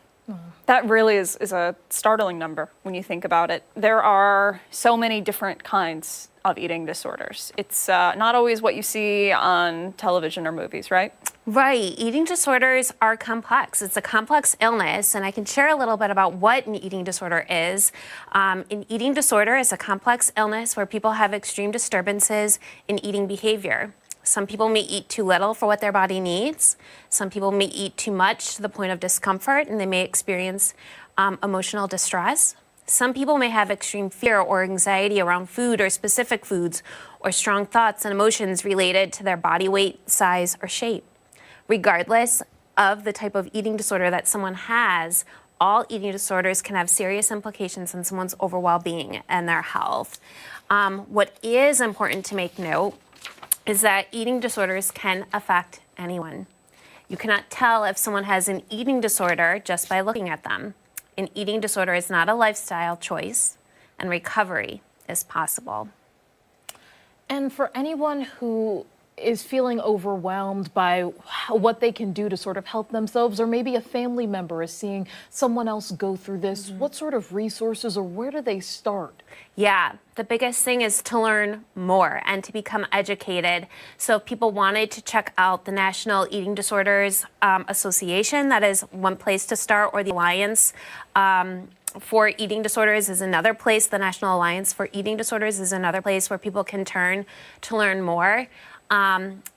That really is a startling number when you think about it. There are so many different kinds of eating disorders. It's not always what you see on television or movies, right? Right. Eating disorders are complex. It's a complex illness, and I can share a little bit about what an eating disorder is. An eating disorder is a complex illness where people have extreme disturbances in eating behavior. Some people may eat too little for what their body needs. Some people may eat too much to the point of discomfort, and they may experience emotional distress. Some people may have extreme fear or anxiety around food or specific foods, or strong thoughts and emotions related to their body weight, size, or shape. Regardless of the type of eating disorder that someone has, all eating disorders can have serious implications on someone's overall well-being and their health. What is important to make note is that eating disorders can affect anyone. You cannot tell if someone has an eating disorder just by looking at them. An eating disorder is not a lifestyle choice, and recovery is possible. And for anyone who is feeling overwhelmed by what they can do to sort of help themselves, or maybe a family member is seeing someone else go through this, what sort of resources, or where do they start? Yeah, the biggest thing is to learn more and to become educated. So if people wanted to check out the National Eating Disorders Association, that is one place to start, or the Alliance for Eating Disorders is another place. The National Alliance for Eating Disorders is another place where people can turn to learn more.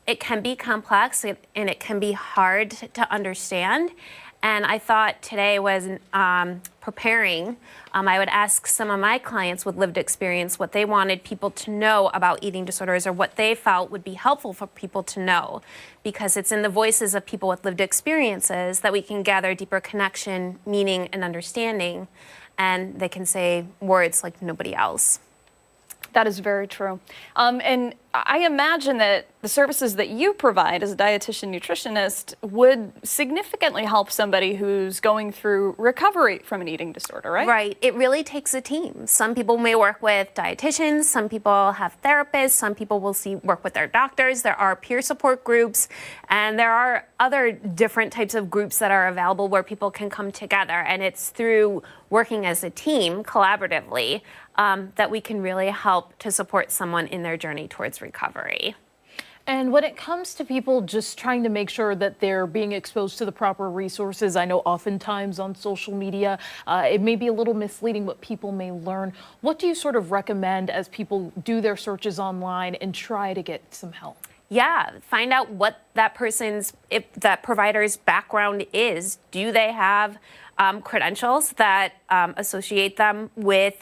It can be complex and it can be hard to understand. And I thought today was preparing, I would ask some of my clients with lived experience what they wanted people to know about eating disorders, or what they felt would be helpful for people to know. Because it's in the voices of people with lived experiences that we can gather deeper connection, meaning, and understanding. And they can say words like nobody else. That is very true. And I imagine that the services that you provide as a dietitian nutritionist would significantly help somebody who's going through recovery from an eating disorder, right? Right. It really takes a team. Some people may work with dietitians, some people have therapists, some people will work with their doctors. There are peer support groups, and there are other different types of groups that are available where people can come together. And it's through working as a team collaboratively that we can really help to support someone in their journey towards recovery. And when it comes to people just trying to make sure that they're being exposed to the proper resources, I know oftentimes on social media, it may be a little misleading what people may learn. What do you sort of recommend as people do their searches online and try to get some help? Yeah, find out what that provider's background is. Do they have credentials that associate them with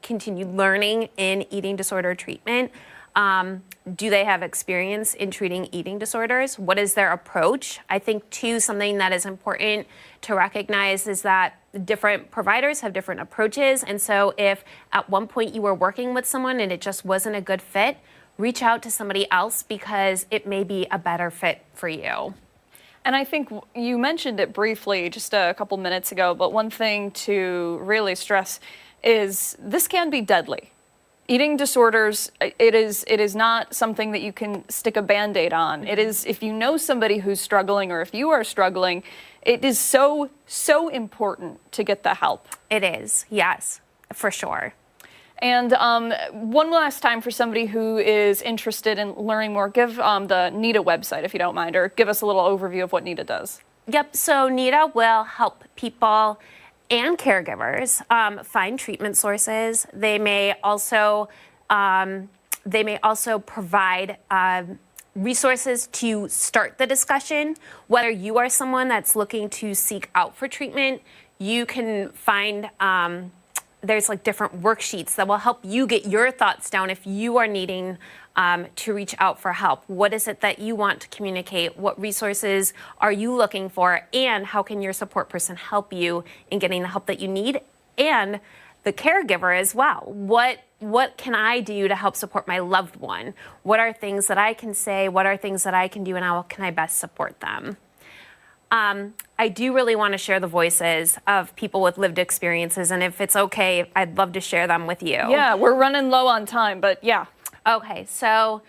continued learning in eating disorder treatment? Do they have experience in treating eating disorders? What is their approach? I think, too, something that is important to recognize is that different providers have different approaches. And so if at one point you were working with someone and it just wasn't a good fit, reach out to somebody else, because it may be a better fit for you. And I think you mentioned it briefly just a couple minutes ago, but one thing to really stress is this can be deadly. Eating disorders, it is not something that you can stick a Band-Aid on. It is, if you know somebody who's struggling, or if you are struggling, it is so important to get the help. It is, yes, for sure. And one last time, for somebody who is interested in learning more, give the NEDA website, if you don't mind, or give us a little overview of what NEDA does. Yep, so NEDA will help people and caregivers find treatment sources. They may also provide resources to start the discussion. Whether you are someone that's looking to seek out for treatment, you can find there's like different worksheets that will help you get your thoughts down if you are needing to reach out for help. What is it that you want to communicate? What resources are you looking for? And how can your support person help you in getting the help that you need? And the caregiver as well. What can I do to help support my loved one? What are things that I can say? What are things that I can do? And how can I best support them? I do really want to share the voices of people with lived experiences, and if it's okay, I'd love to share them with you. Yeah, we're running low on time, but yeah. Okay, so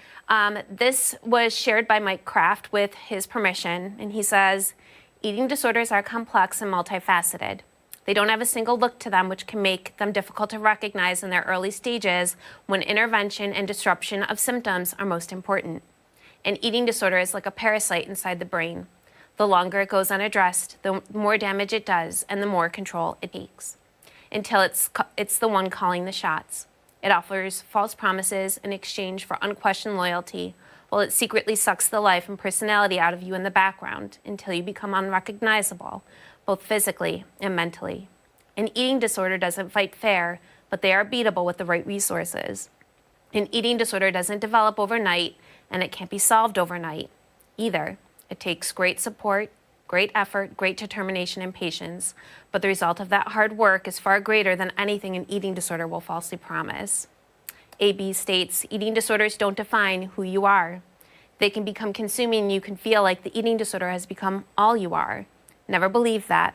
this was shared by Mike Kraft with his permission, and he says, eating disorders are complex and multifaceted. They don't have a single look to them, which can make them difficult to recognize in their early stages when intervention and disruption of symptoms are most important. An eating disorder is like a parasite inside the brain. The longer it goes unaddressed, the more damage it does and the more control it takes, until it's the one calling the shots. It offers false promises in exchange for unquestioned loyalty, while it secretly sucks the life and personality out of you in the background until you become unrecognizable, both physically and mentally. An eating disorder doesn't fight fair, but they are beatable with the right resources. An eating disorder doesn't develop overnight, and it can't be solved overnight either. It takes great support, great effort, great determination, and patience, but the result of that hard work is far greater than anything an eating disorder will falsely promise. AB states, eating disorders don't define who you are. They can become consuming, and you can feel like the eating disorder has become all you are. Never believe that.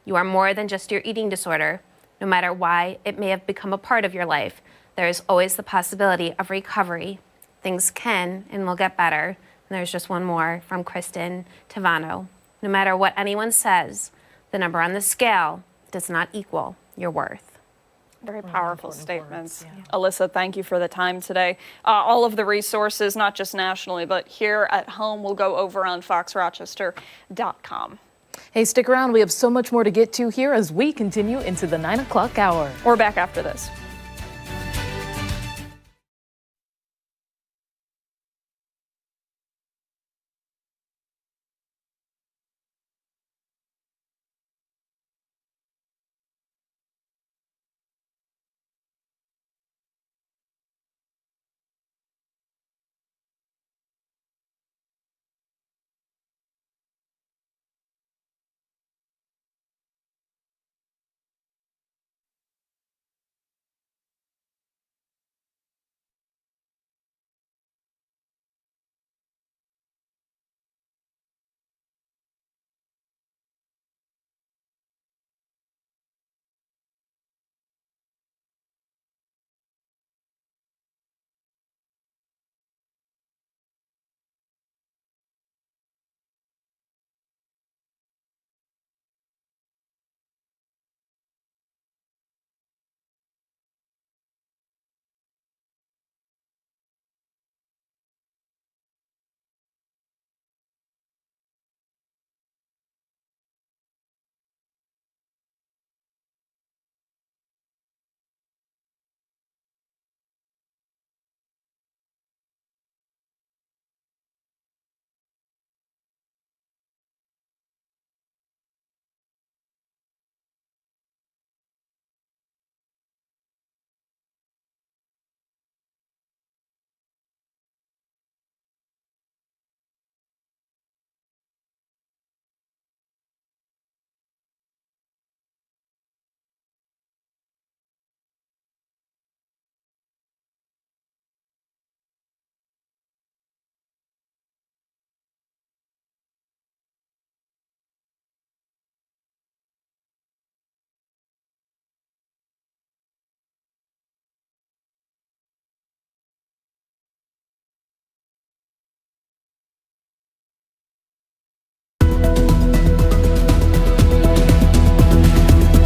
You are more than just your eating disorder. No matter why it may have become a part of your life, there is always the possibility of recovery. Things can and will get better. And there's just one more from Kristen Tavano. No matter what anyone says, the number on the scale does not equal your worth. Very powerful statements. Yeah. Alyssa, thank you for the time today. All of the resources, not just nationally, but here at home, will go over on foxrochester.com. Hey, stick around. We have so much more to get to here as we continue into the 9 o'clock hour. We're back after this.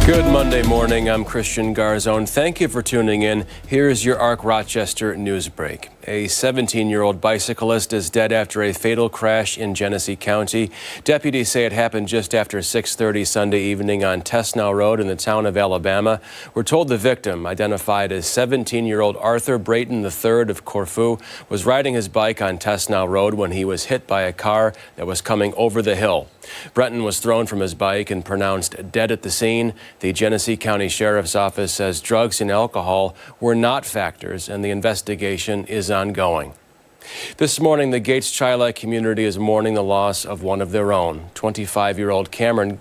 Good Monday morning. I'm Christian Garzone. Thank you for tuning in. Here's your ARC Rochester news break. A 17-year-old bicyclist is dead after a fatal crash in Genesee County. Deputies say it happened just after 6:30 Sunday evening on Tesnow Road in the town of Alabama. We're told the victim, identified as 17-year-old Arthur Brayton III of Corfu, was riding his bike on Tesnow Road when he was hit by a car that was coming over the hill. Brenton was thrown from his bike and pronounced dead at the scene. The Genesee County Sheriff's Office says drugs and alcohol were not factors, and the investigation is ongoing. This morning, the Gates Chilai community is mourning the loss of one of their own. 25-year-old Cameron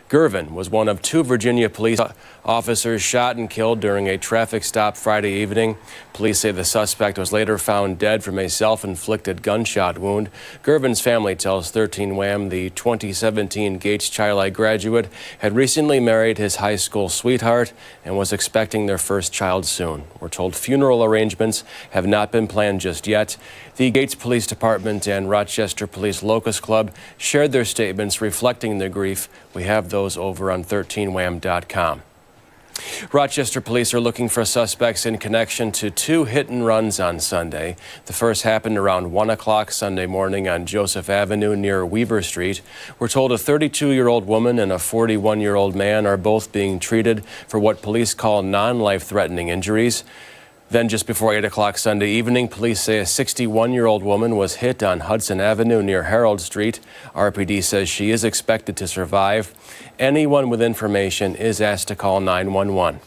Gervin was one of 2 Virginia police officers shot and killed during a traffic stop Friday evening. Police say the suspect was later found dead from a self-inflicted gunshot wound. Gervin's family tells 13 Wham the 2017 Gates Chili graduate had recently married his high school sweetheart and was expecting their first child soon. We're told funeral arrangements have not been planned just yet. The Gates Police Department and Rochester Police Locust Club shared their statements reflecting their grief. We have those over on 13wham.com. Rochester police are looking for suspects in connection to 2 hit and runs on Sunday. The first happened around 1 o'clock Sunday morning on Joseph Avenue near Weaver Street. We're told a 32-year-old woman and a 41-year-old man are both being treated for what police call non-life-threatening injuries. Then just before 8 o'clock Sunday evening, police say a 61-year-old woman was hit on Hudson Avenue near Harold Street. RPD says she is expected to survive. Anyone with information is asked to call 911.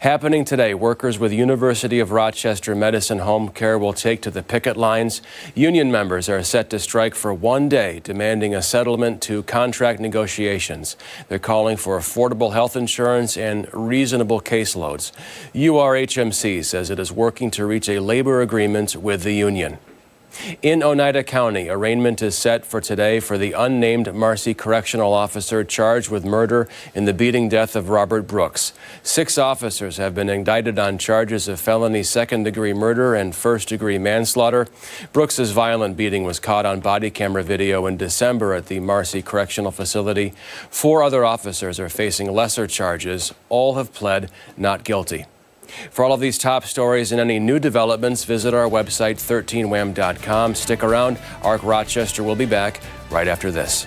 Happening today, workers with University of Rochester Medicine Home Care will take to the picket lines. Union members are set to strike for 1 day, demanding a settlement to contract negotiations. They're calling for affordable health insurance and reasonable caseloads. URHMC says it is working to reach a labor agreement with the union. In Oneida County, arraignment is set for today for the unnamed Marcy correctional officer charged with murder in the beating death of Robert Brooks. 6 officers have been indicted on charges of felony second-degree murder and first-degree manslaughter. Brooks's violent beating was caught on body camera video in December at the Marcy Correctional Facility. 4 other officers are facing lesser charges. All have pled not guilty. For all of these top stories and any new developments, visit our website, 13wham.com. Stick around. Ark Rochester will be back right after this.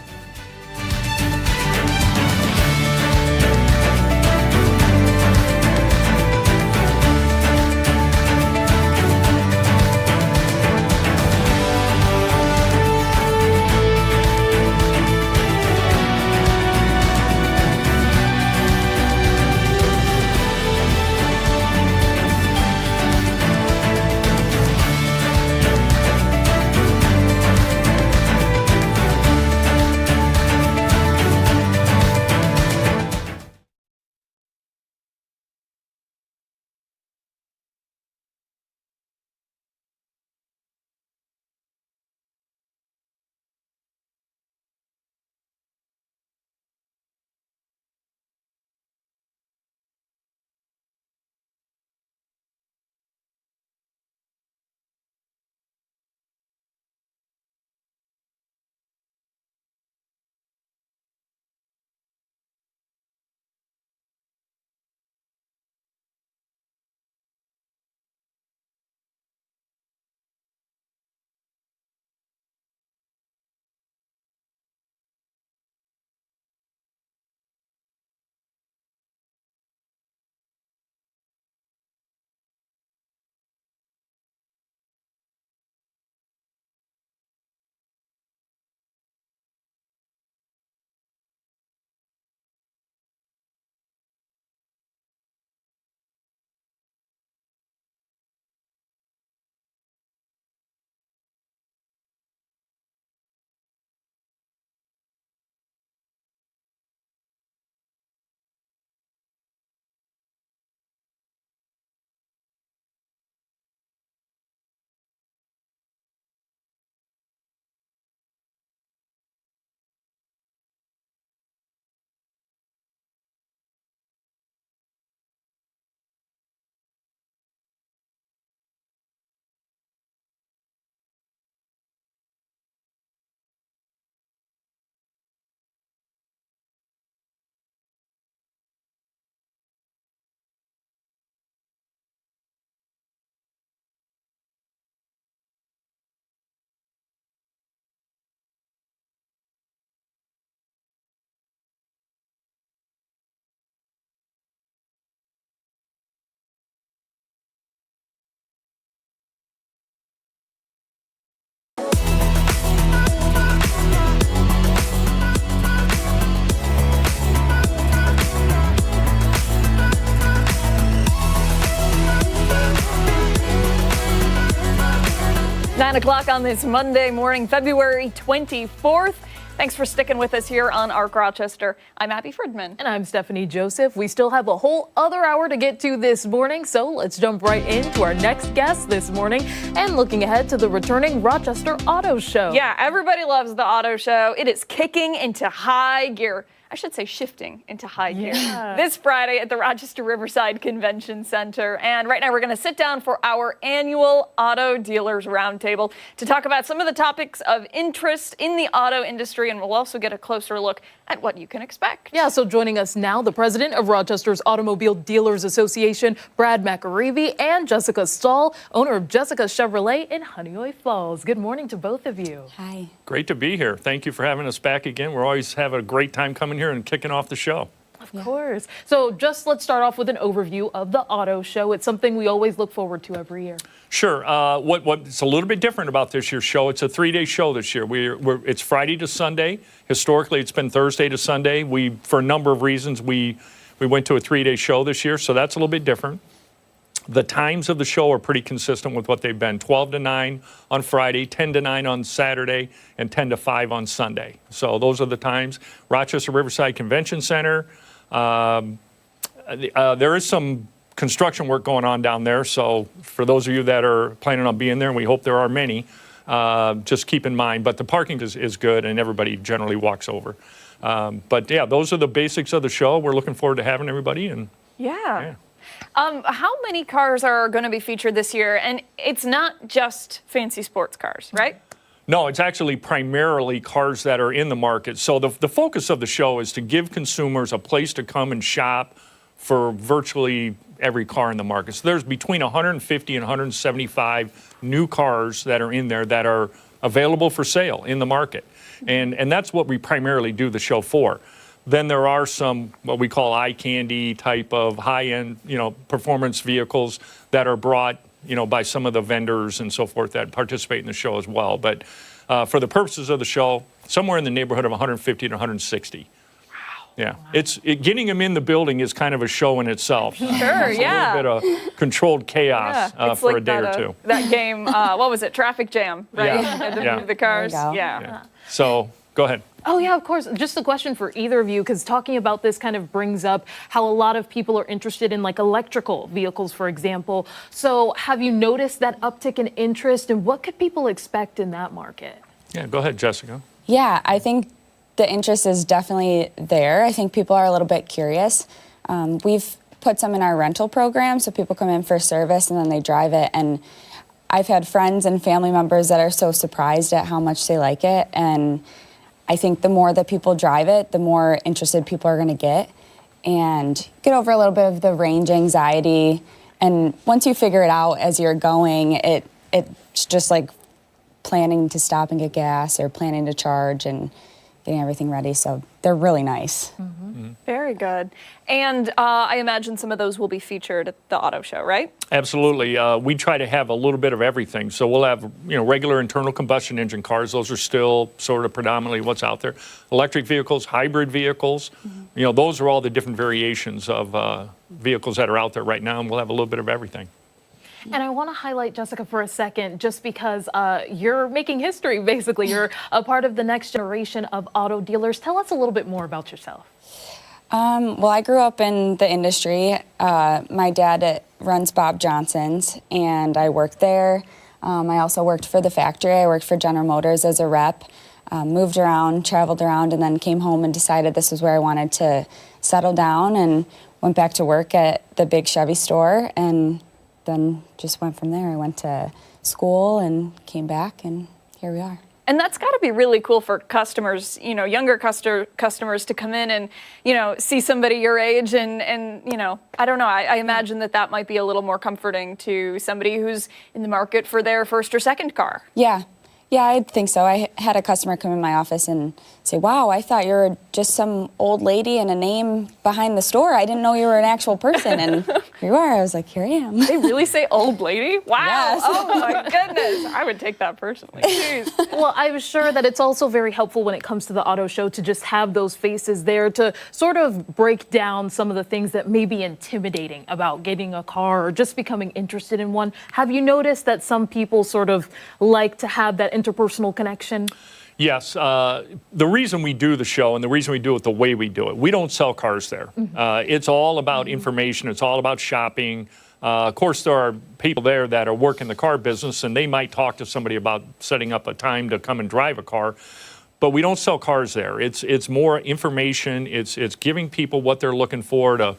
9 o'clock on this Monday morning, February 24th. Thanks for sticking with us here on ARC Rochester. I'm Abby Fridman. And I'm Stephanie Joseph. We still have a whole other hour to get to this morning, so let's jump right into our next guest this morning and looking ahead to the returning Rochester Auto Show. Yeah, everybody loves the auto show. It is kicking into high gear. I should say shifting into high gear this Friday at the Rochester Riverside Convention Center. And right now we're going to sit down for our annual Auto Dealers Roundtable to talk about some of the topics of interest in the auto industry, and we'll also get a closer look at what you can expect. Yeah, so joining us now, the president of Rochester's Automobile Dealers Association, Brad McAreevy, and Jessica Stahl, owner of Jessica Chevrolet in Honeoye Falls. Good morning to both of you. Hi. Great to be here. Thank you for having us back again. We're always having a great time coming here and kicking off the show. Of course. So just let's start off with an overview of the auto show. It's something we always look forward to every year. Sure. What's a little bit different about this year's show, it's a 3-day show this year. It's Friday to Sunday. Historically, it's been Thursday to Sunday. For a number of reasons, we went to a 3-day show this year, so that's a little bit different. The times of the show are pretty consistent with what they've been. 12 to 9 on Friday, 10 to 9 on Saturday, and 10 to 5 on Sunday. So those are the times. Rochester Riverside Convention Center. There is some construction work going on down there, so for those of you that are planning on being there, and we hope there are many, just keep in mind. But the parking is good, and everybody generally walks over. But yeah, those are the basics of the show. We're looking forward to having everybody. And Yeah. How many cars are going to be featured this year? And it's not just fancy sports cars, right? No, it's actually primarily cars that are in the market. So the focus of the show is to give consumers a place to come and shop for virtually every car in the market. So there's between 150 and 175 new cars that are in there that are available for sale in the market. And that's what we primarily do the show for. Then there are some what we call eye candy type of high-end, performance vehicles that are brought, by some of the vendors and so forth that participate in the show as well. But for the purposes of the show, somewhere in the neighborhood of 150 to 150. Yeah, getting them in the building is kind of a show in itself. Sure, it's a little bit of controlled chaos for like a day or two. That game, what was it? Traffic Jam, right? Yeah. The cars. Yeah. So go ahead. Oh, yeah, of course. Just a question for either of you, because talking about this kind of brings up how a lot of people are interested in like electrical vehicles, for example. So have you noticed that uptick in interest, and what could people expect in that market? Yeah, go ahead, Jessica. Yeah, I think the interest is definitely there. I think people are a little bit curious. We've put some in our rental program, so people come in for service and then they drive it. And I've had friends and family members that are so surprised at how much they like it. And I think the more that people drive it, the more interested people are going to get and get over a little bit of the range anxiety. And once you figure it out as you're going, it's just like planning to stop and get gas or planning to charge and getting everything ready. So they're really nice. Very good. And I imagine some of those will be featured at the auto show, right? Absolutely. We try to have a little bit of everything. So we'll have, regular internal combustion engine cars. Those are still sort of predominantly what's out there. Electric vehicles, hybrid vehicles. Those are all the different variations of vehicles that are out there right now, and we'll have a little bit of everything. And I want to highlight, Jessica, for a second, just because you're making history, basically. You're a part of the next generation of auto dealers. Tell us a little bit more about yourself. Well, I grew up in the industry. My dad runs Bob Johnson's, and I worked there. I also worked for the factory. I worked for General Motors as a rep, moved around, traveled around, and then came home and decided this was where I wanted to settle down, and went back to work at the big Chevy store, and then just went from there. I went to school and came back, and here we are. And that's got to be really cool for customers, younger customers to come in and, see somebody your age and I don't know. I imagine that might be a little more comforting to somebody who's in the market for their first or second car. Yeah, I think so. I had a customer come in my office and say, wow, I thought you were just some old lady and a name behind the store. I didn't know you were an actual person. And here you are. I was like, here I am. They really say old lady? Wow. Yes. Oh my goodness. I would take that personally. Jeez. Well, I'm sure that it's also very helpful when it comes to the auto show to just have those faces there to sort of break down some of the things that may be intimidating about getting a car or just becoming interested in one. Have you noticed that some people sort of like to have that interpersonal connection? Yes. The reason we do the show and the reason we do it the way we do it, we don't sell cars there. It's all about information. It's all about shopping. Of course, there are people there that are working the car business, and they might talk to somebody about setting up a time to come and drive a car. But we don't sell cars there. It's more information. It's giving people what they're looking for to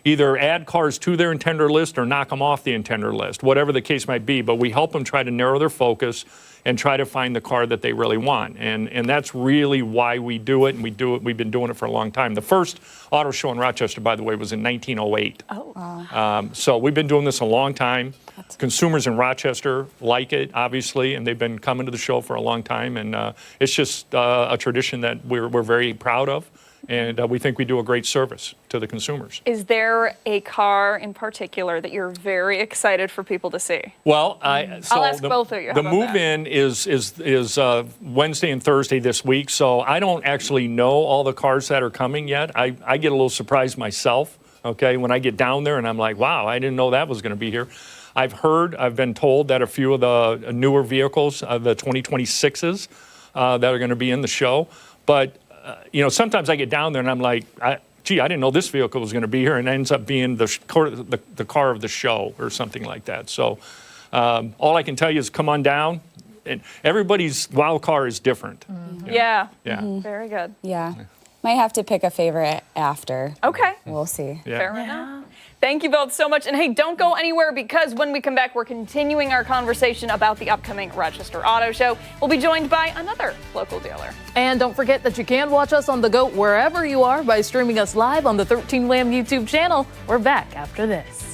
either add cars to their intender list or knock them off the intender list, whatever the case might be. But we help them try to narrow their focus and try to find the car that they really want. And that's really why we do it, and we've been doing it for a long time. The first auto show in Rochester, by the way, was in 1908. Oh, wow. So we've been doing this a long time. Consumers in Rochester like it, obviously, and they've been coming to the show for a long time. And it's just a tradition that we're very proud of. And we think we do a great service to the consumers. Is there a car in particular that you're very excited for people to see? Well, I'll ask both of you. How The about move-in is Wednesday and Thursday this week, so I don't actually know all the cars that are coming yet. I get a little surprised myself, okay, when I get down there and I'm like, wow, I didn't know that was going to be here. I've been told that a few of the newer vehicles, the 2026s, that are going to be in the show, but sometimes I get down there and I'm like, gee, I didn't know this vehicle was going to be here, and it ends up being the car of the show or something like that. So all I can tell you is come on down. And everybody's wow car is different. Yeah. Yeah. Very good. Yeah. Might have to pick a favorite after. Okay. We'll see. Yeah. Fair enough. Thank you both so much. And hey, don't go anywhere, because when we come back, we're continuing our conversation about the upcoming Rochester Auto Show. We'll be joined by another local dealer. And don't forget that you can watch us on the go wherever you are by streaming us live on the 13 Wham YouTube channel. We're back after this.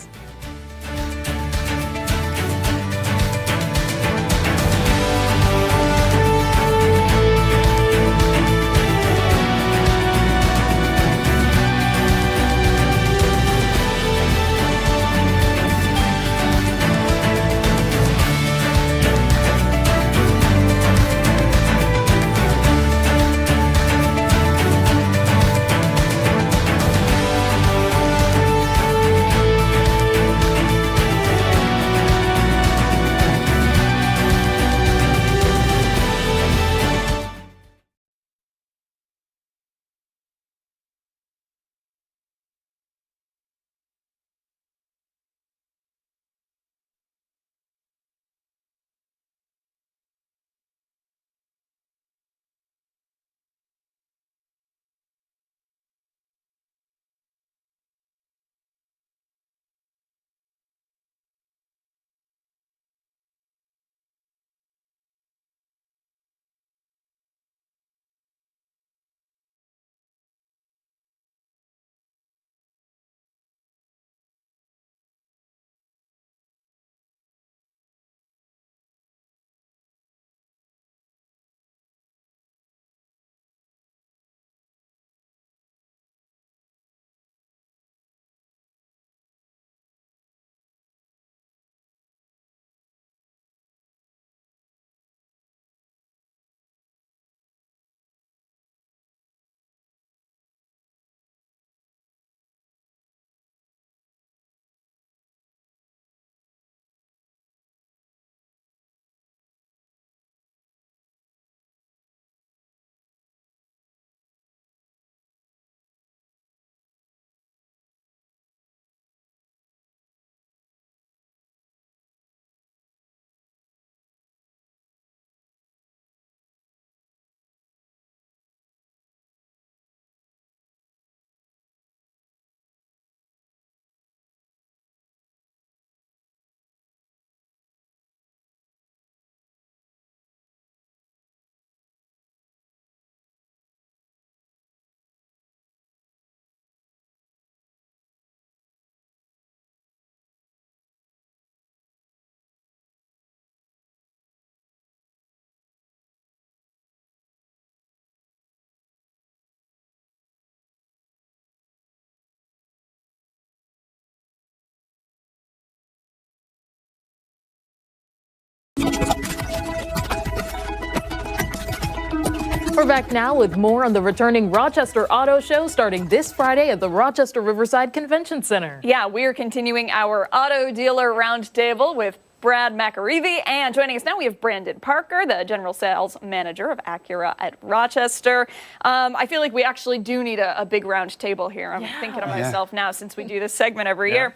back now with more on the returning Rochester Auto Show starting this Friday at the Rochester Riverside Convention Center. Yeah, we are continuing our auto dealer roundtable with Brad McAreevy, and joining us now we have Brandon Parker, the General Sales Manager of Acura at Rochester. I feel like we actually do need a big round table here. I'm thinking of myself now since we do this segment every year.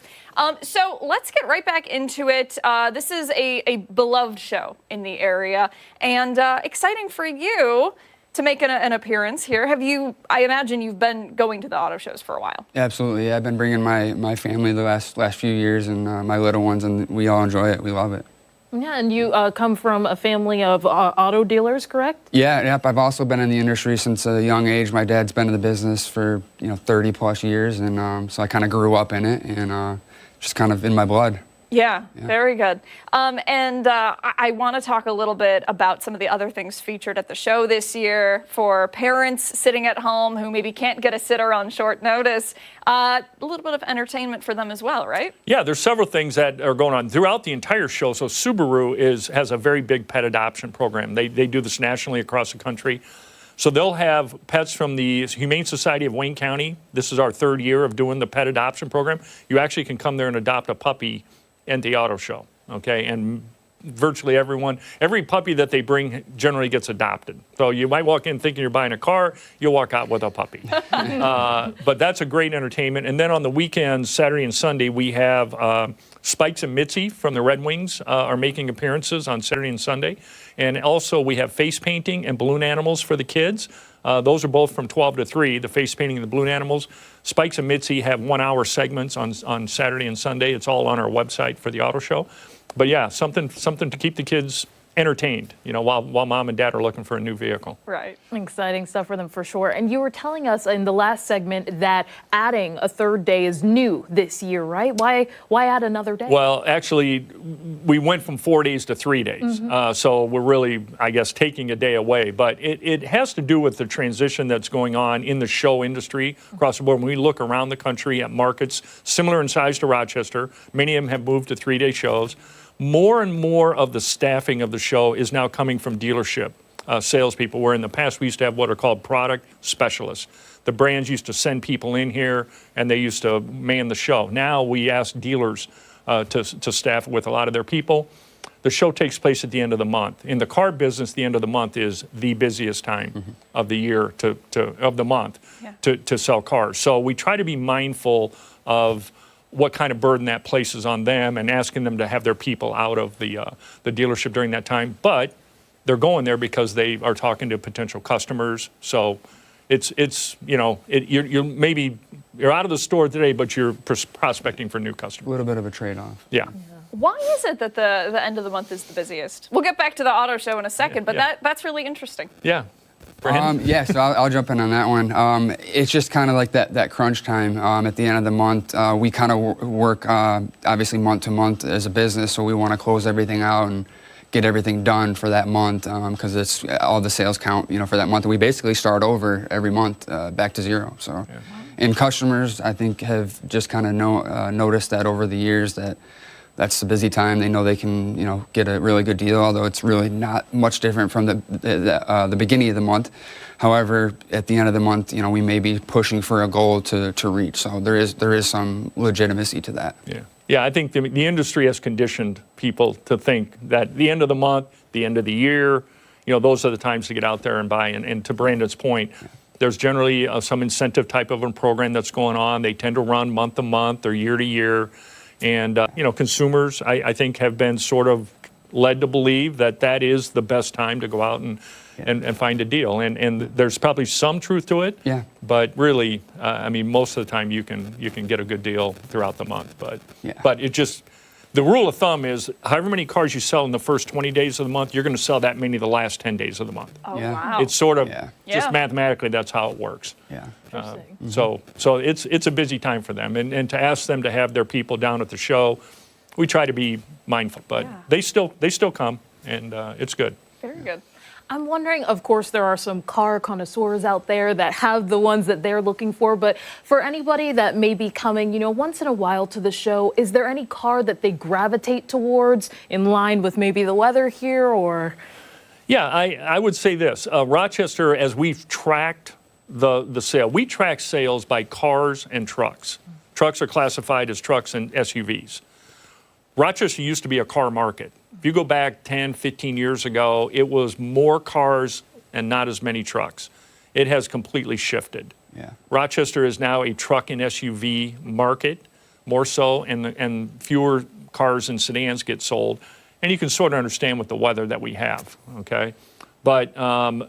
So let's get right back into it. This is a beloved show in the area, and exciting for you to make an appearance here. I imagine you've been going to the auto shows for a while. Absolutely. I've been bringing my family the last few years, and my little ones, and we all enjoy it. We love it. Yeah, and you come from a family of auto dealers, correct? Yeah, yep. I've also been in the industry since a young age. My dad's been in the business for 30 plus years, and so I kind of grew up in it, and just kind of in my blood. Yeah, very good. I want to talk a little bit about some of the other things featured at the show this year for parents sitting at home who maybe can't get a sitter on short notice. A little bit of entertainment for them as well, right? Yeah, there's several things that are going on throughout the entire show. So Subaru has a very big pet adoption program. They do this nationally across the country. So they'll have pets from the Humane Society of Wayne County. This is our third year of doing the pet adoption program. You actually can come there and adopt a puppy at the auto show, okay? And virtually every puppy that they bring generally gets adopted. So you might walk in thinking you're buying a car, you'll walk out with a puppy. But that's a great entertainment. And then on the weekends, Saturday and Sunday, we have Spikes and Mitzi from the Red Wings are making appearances on Saturday and Sunday. And also we have face painting and balloon animals for the kids. Those are both from 12 to 3, the face painting and the balloon animals. Spikes and Mitzi have 1-hour segments on Saturday and Sunday. It's all on our website for the auto show. But yeah, something to keep the kids entertained, while mom and dad are looking for a new vehicle. Right. Exciting stuff for them for sure. And you were telling us in the last segment that adding a third day is new this year, right? Why add another day? Well, actually, we went from 4 days to 3 days. So we're really, I guess, taking a day away. But it has to do with the transition that's going on in the show industry across the board. When we look around the country at markets similar in size to Rochester, many of them have moved to 3-day shows. More and more of the staffing of the show is now coming from dealership salespeople, where in the past we used to have what are called product specialists. The brands used to send people in here and they used to man the show. Now we ask dealers to staff with a lot of their people. The show takes place at the end of the month. In the car business, the end of the month is the busiest time of the year of the month to sell cars. So we try to be mindful of what kind of burden that places on them and asking them to have their people out of the dealership during that time. But they're going there because they are talking to potential customers. So you're out of the store today, but you're prospecting for new customers. A little bit of a trade-off. Yeah. Why is it that the end of the month is the busiest? We'll get back to the auto show in a second, but that's really interesting. Yeah. So I'll jump in on that one. It's just kind of like that crunch time at the end of the month. We kind of work obviously month to month as a business, so we want to close everything out and get everything done for that month because it's all the sales count for that month. We basically start over every month back to zero. So, and customers I think have just kind of noticed that over the years that's the busy time. They know they can, get a really good deal, although it's really not much different from the beginning of the month. However, at the end of the month, we may be pushing for a goal to reach. So there is some legitimacy to that. Yeah, I think the industry has conditioned people to think that the end of the month, the end of the year, those are the times to get out there and buy. And to Brandon's point, there's generally some incentive type of a program that's going on. They tend to run month to month or year to year. And, consumers, I think, have been sort of led to believe that is the best time to go out and find a deal. And there's probably some truth to it. Yeah. But really, most of the time you can get a good deal throughout the month. But it just, the rule of thumb is however many cars you sell in the first 20 days of the month, you're going to sell that many the last 10 days of the month. Oh, wow. It's sort of just mathematically, that's how it works. Yeah. So it's a busy time for them, and to ask them to have their people down at the show, we try to be mindful, but they still come, and it's good. Very good. I'm wondering, of course, there are some car connoisseurs out there that have the ones that they're looking for, but for anybody that may be coming, once in a while to the show, is there any car that they gravitate towards in line with maybe the weather here or? Yeah, I would say this. Rochester, as we've tracked the sale, we track sales by cars and trucks. Trucks are classified as trucks and SUVs. Rochester used to be a car market. If you go back 10, 15 years ago, it was more cars and not as many trucks. It has completely shifted. Yeah. Rochester is now a truck and SUV market, more so, and fewer cars and sedans get sold. And you can sort of understand with the weather that we have, okay? But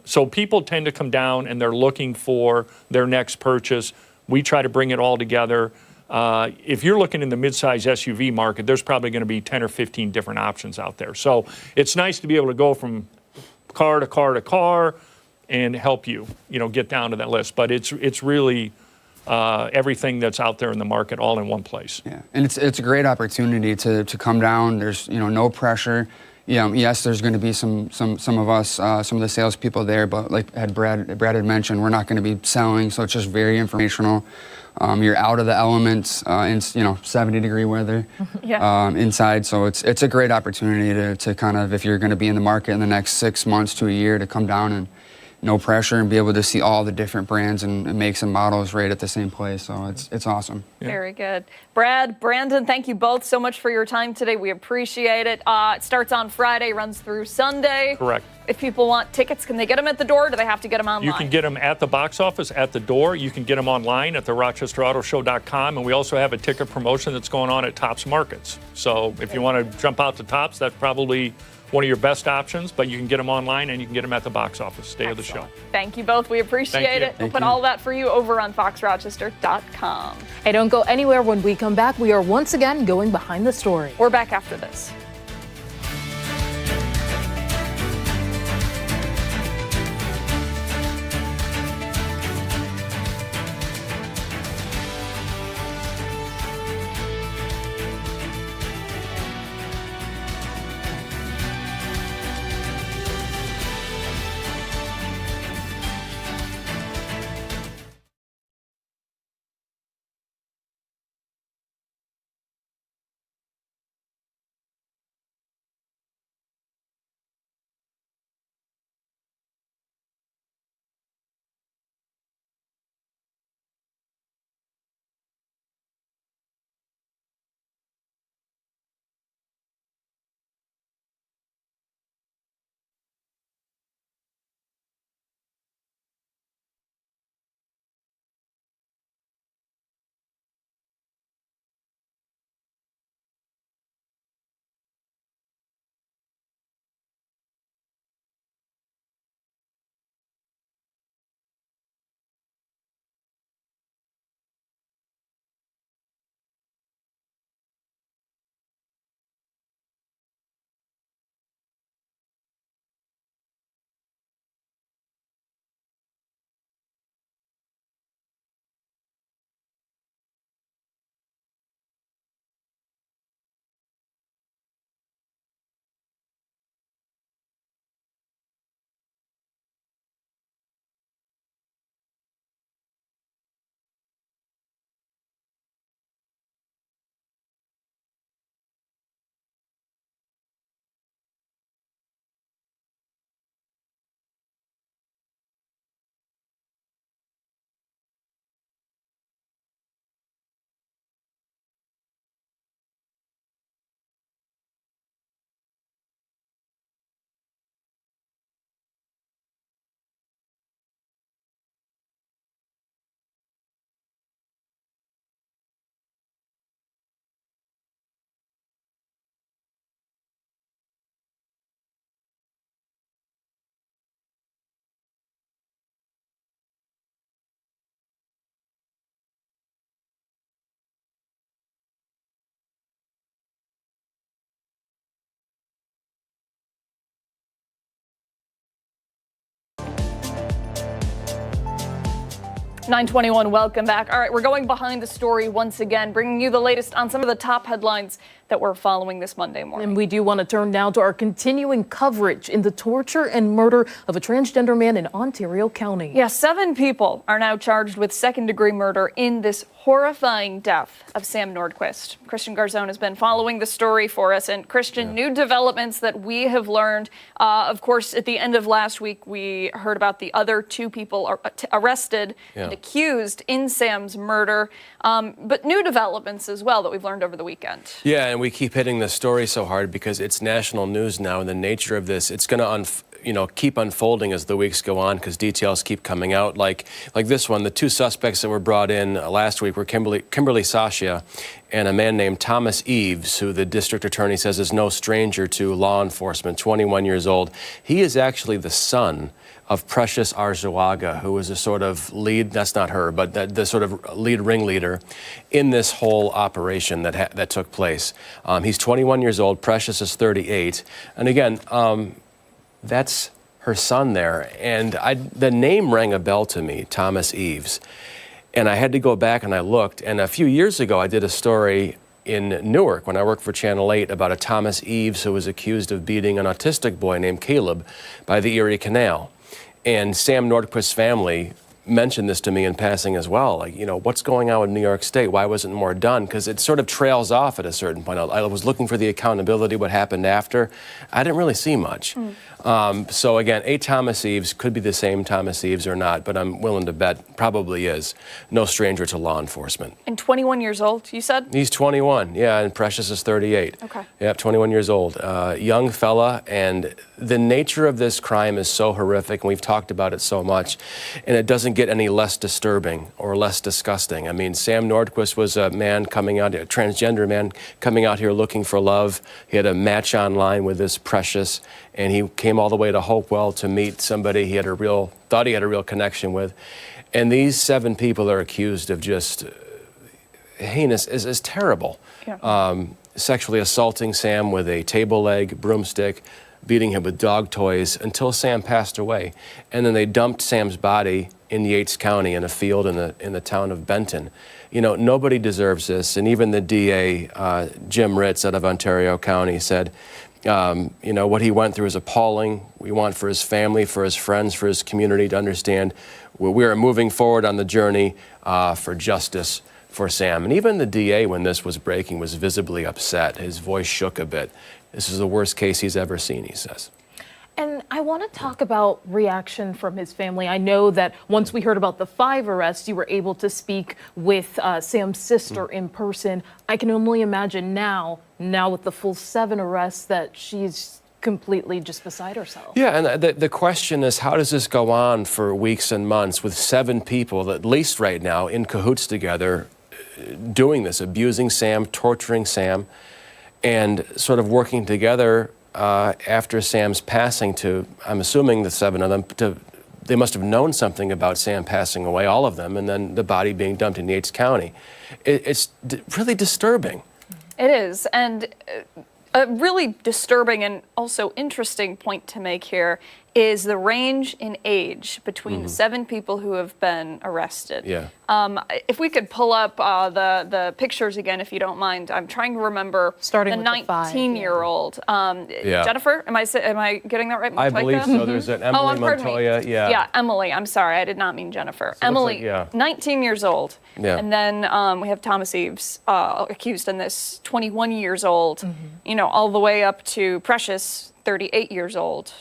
so people tend to come down and they're looking for their next purchase. We try to bring it all together. If you're looking in the midsize SUV market, there's probably going to be 10 or 15 different options out there. So it's nice to be able to go from car to car to car and help you, get down to that list. But it's really everything that's out there in the market all in one place. Yeah, and it's a great opportunity to come down. There's no pressure. Yes, there's going to be some of us, some of the salespeople there, but like Brad had mentioned, we're not going to be selling, so it's just very informational. You're out of the elements in 70-degree weather inside, so it's a great opportunity to kind of, if you're going to be in the market in the next 6 months to a year, to come down and no pressure and be able to see all the different brands and makes and models right at the same place. So it's awesome. Yeah. Very good. Brad, Brandon, thank you both so much for your time today. We appreciate it. It starts on Friday, runs through Sunday. Correct. If people want tickets, can they get them at the door or do they have to get them online? You can get them at the box office, at the door. You can get them online at the RochesterAutoShow.com. And we also have a ticket promotion that's going on at Tops Markets. So if you want to jump out to Tops, that's probably one of your best options, but you can get them online and you can get them at the box office day of the show. Thank you both. We appreciate it. We'll put all that for you over on foxrochester.com. Hey, don't go anywhere. When we come back, we are once again going behind the story. We're back after this. (921) welcome back. All right, we're going behind the story once again, bringing you the latest on some of the top headlines that we're following this Monday morning. And we do want to turn now to our continuing coverage in the torture and murder of a transgender man in Ontario County. Yeah, 7 people are now charged with second-degree murder in this horrifying death of Sam Nordquist. Christian Garzone has been following the story for us. And Christian, new developments that we have learned. Of course, at the end of last week, we heard about the other 2 people arrested and accused in Sam's murder. But new developments as well that we've learned over the weekend. Yeah, and we keep hitting this story so hard because it's national news now, and the nature of this, it's going to keep unfolding as the weeks go on because details keep coming out. Like this one, the 2 suspects that were brought in last week were Kimberly Sasha and a man named Thomas Eves, who the district attorney says is no stranger to law enforcement, 21 years old. He is actually the son of Precious Arzuaga, who was a sort of lead, that's not her, but the sort of lead ringleader in this whole operation that took place. He's 21 years old, Precious is 38. And again, that's her son there. And the name rang a bell to me, Thomas Eves. And I had to go back and I looked. And a few years ago, I did a story in Newark when I worked for Channel 8 about a Thomas Eves who was accused of beating an autistic boy named Caleb by the Erie Canal. And Sam Nordquist's family mentioned this to me in passing as well. Like, what's going on with New York State? Why wasn't more done? Because it sort of trails off at a certain point. I was looking for the accountability, what happened after. I didn't really see much. So again, a Thomas Eves could be the same Thomas Eves or not, but I'm willing to bet probably is. No stranger to law enforcement. And 21 years old, you said? He's 21, yeah, and Precious is 38. Okay. Yeah, 21 years old. Young fella, and the nature of this crime is so horrific, and we've talked about it so much, and it doesn't get any less disturbing or less disgusting. I mean, Sam Nordquist was a man coming out, a transgender man coming out here looking for love. He had a match online with this Precious, and he came all the way to Hopewell to meet somebody he had thought he had a real connection with. And these 7 people are accused of just heinous, is terrible. Yeah. Sexually assaulting Sam with a table leg, broomstick, beating him with dog toys until Sam passed away. And then they dumped Sam's body in Yates County in a field in the town of Benton. Nobody deserves this. And even the DA, Jim Ritz out of Ontario County, said, what he went through is appalling. We want for his family, for his friends, for his community to understand we are moving forward on the journey for justice for Sam. And even the DA, when this was breaking, was visibly upset. His voice shook a bit. This is the worst case he's ever seen, he says. And I want to talk about reaction from his family. I know that once we heard about the 5 arrests, you were able to speak with Sam's sister in person. I can only imagine now with the full 7 arrests that she's completely just beside herself. Yeah, and the question is, how does this go on for weeks and months with 7 people, at least right now, in cahoots together, doing this, abusing Sam, torturing Sam, and sort of working together after Sam's passing to, I'm assuming the 7 of them, they must have known something about Sam passing away, all of them, and then the body being dumped in Yates County. It's really disturbing. It is, and a really disturbing and also interesting point to make here is the range in age between the 7 people who have been arrested. Yeah. If we could pull up the pictures again, if you don't mind. I'm trying to remember starting the with 19-year-old. Jennifer, am I getting that right? I believe so. There's an Emily Montoya. Yeah. Yeah, Emily. I'm sorry, I did not mean Jennifer. So Emily, 19 years old. Yeah. And then we have Thomas Eves accused in this, 21 years old. All the way up to Precious, 38 years old.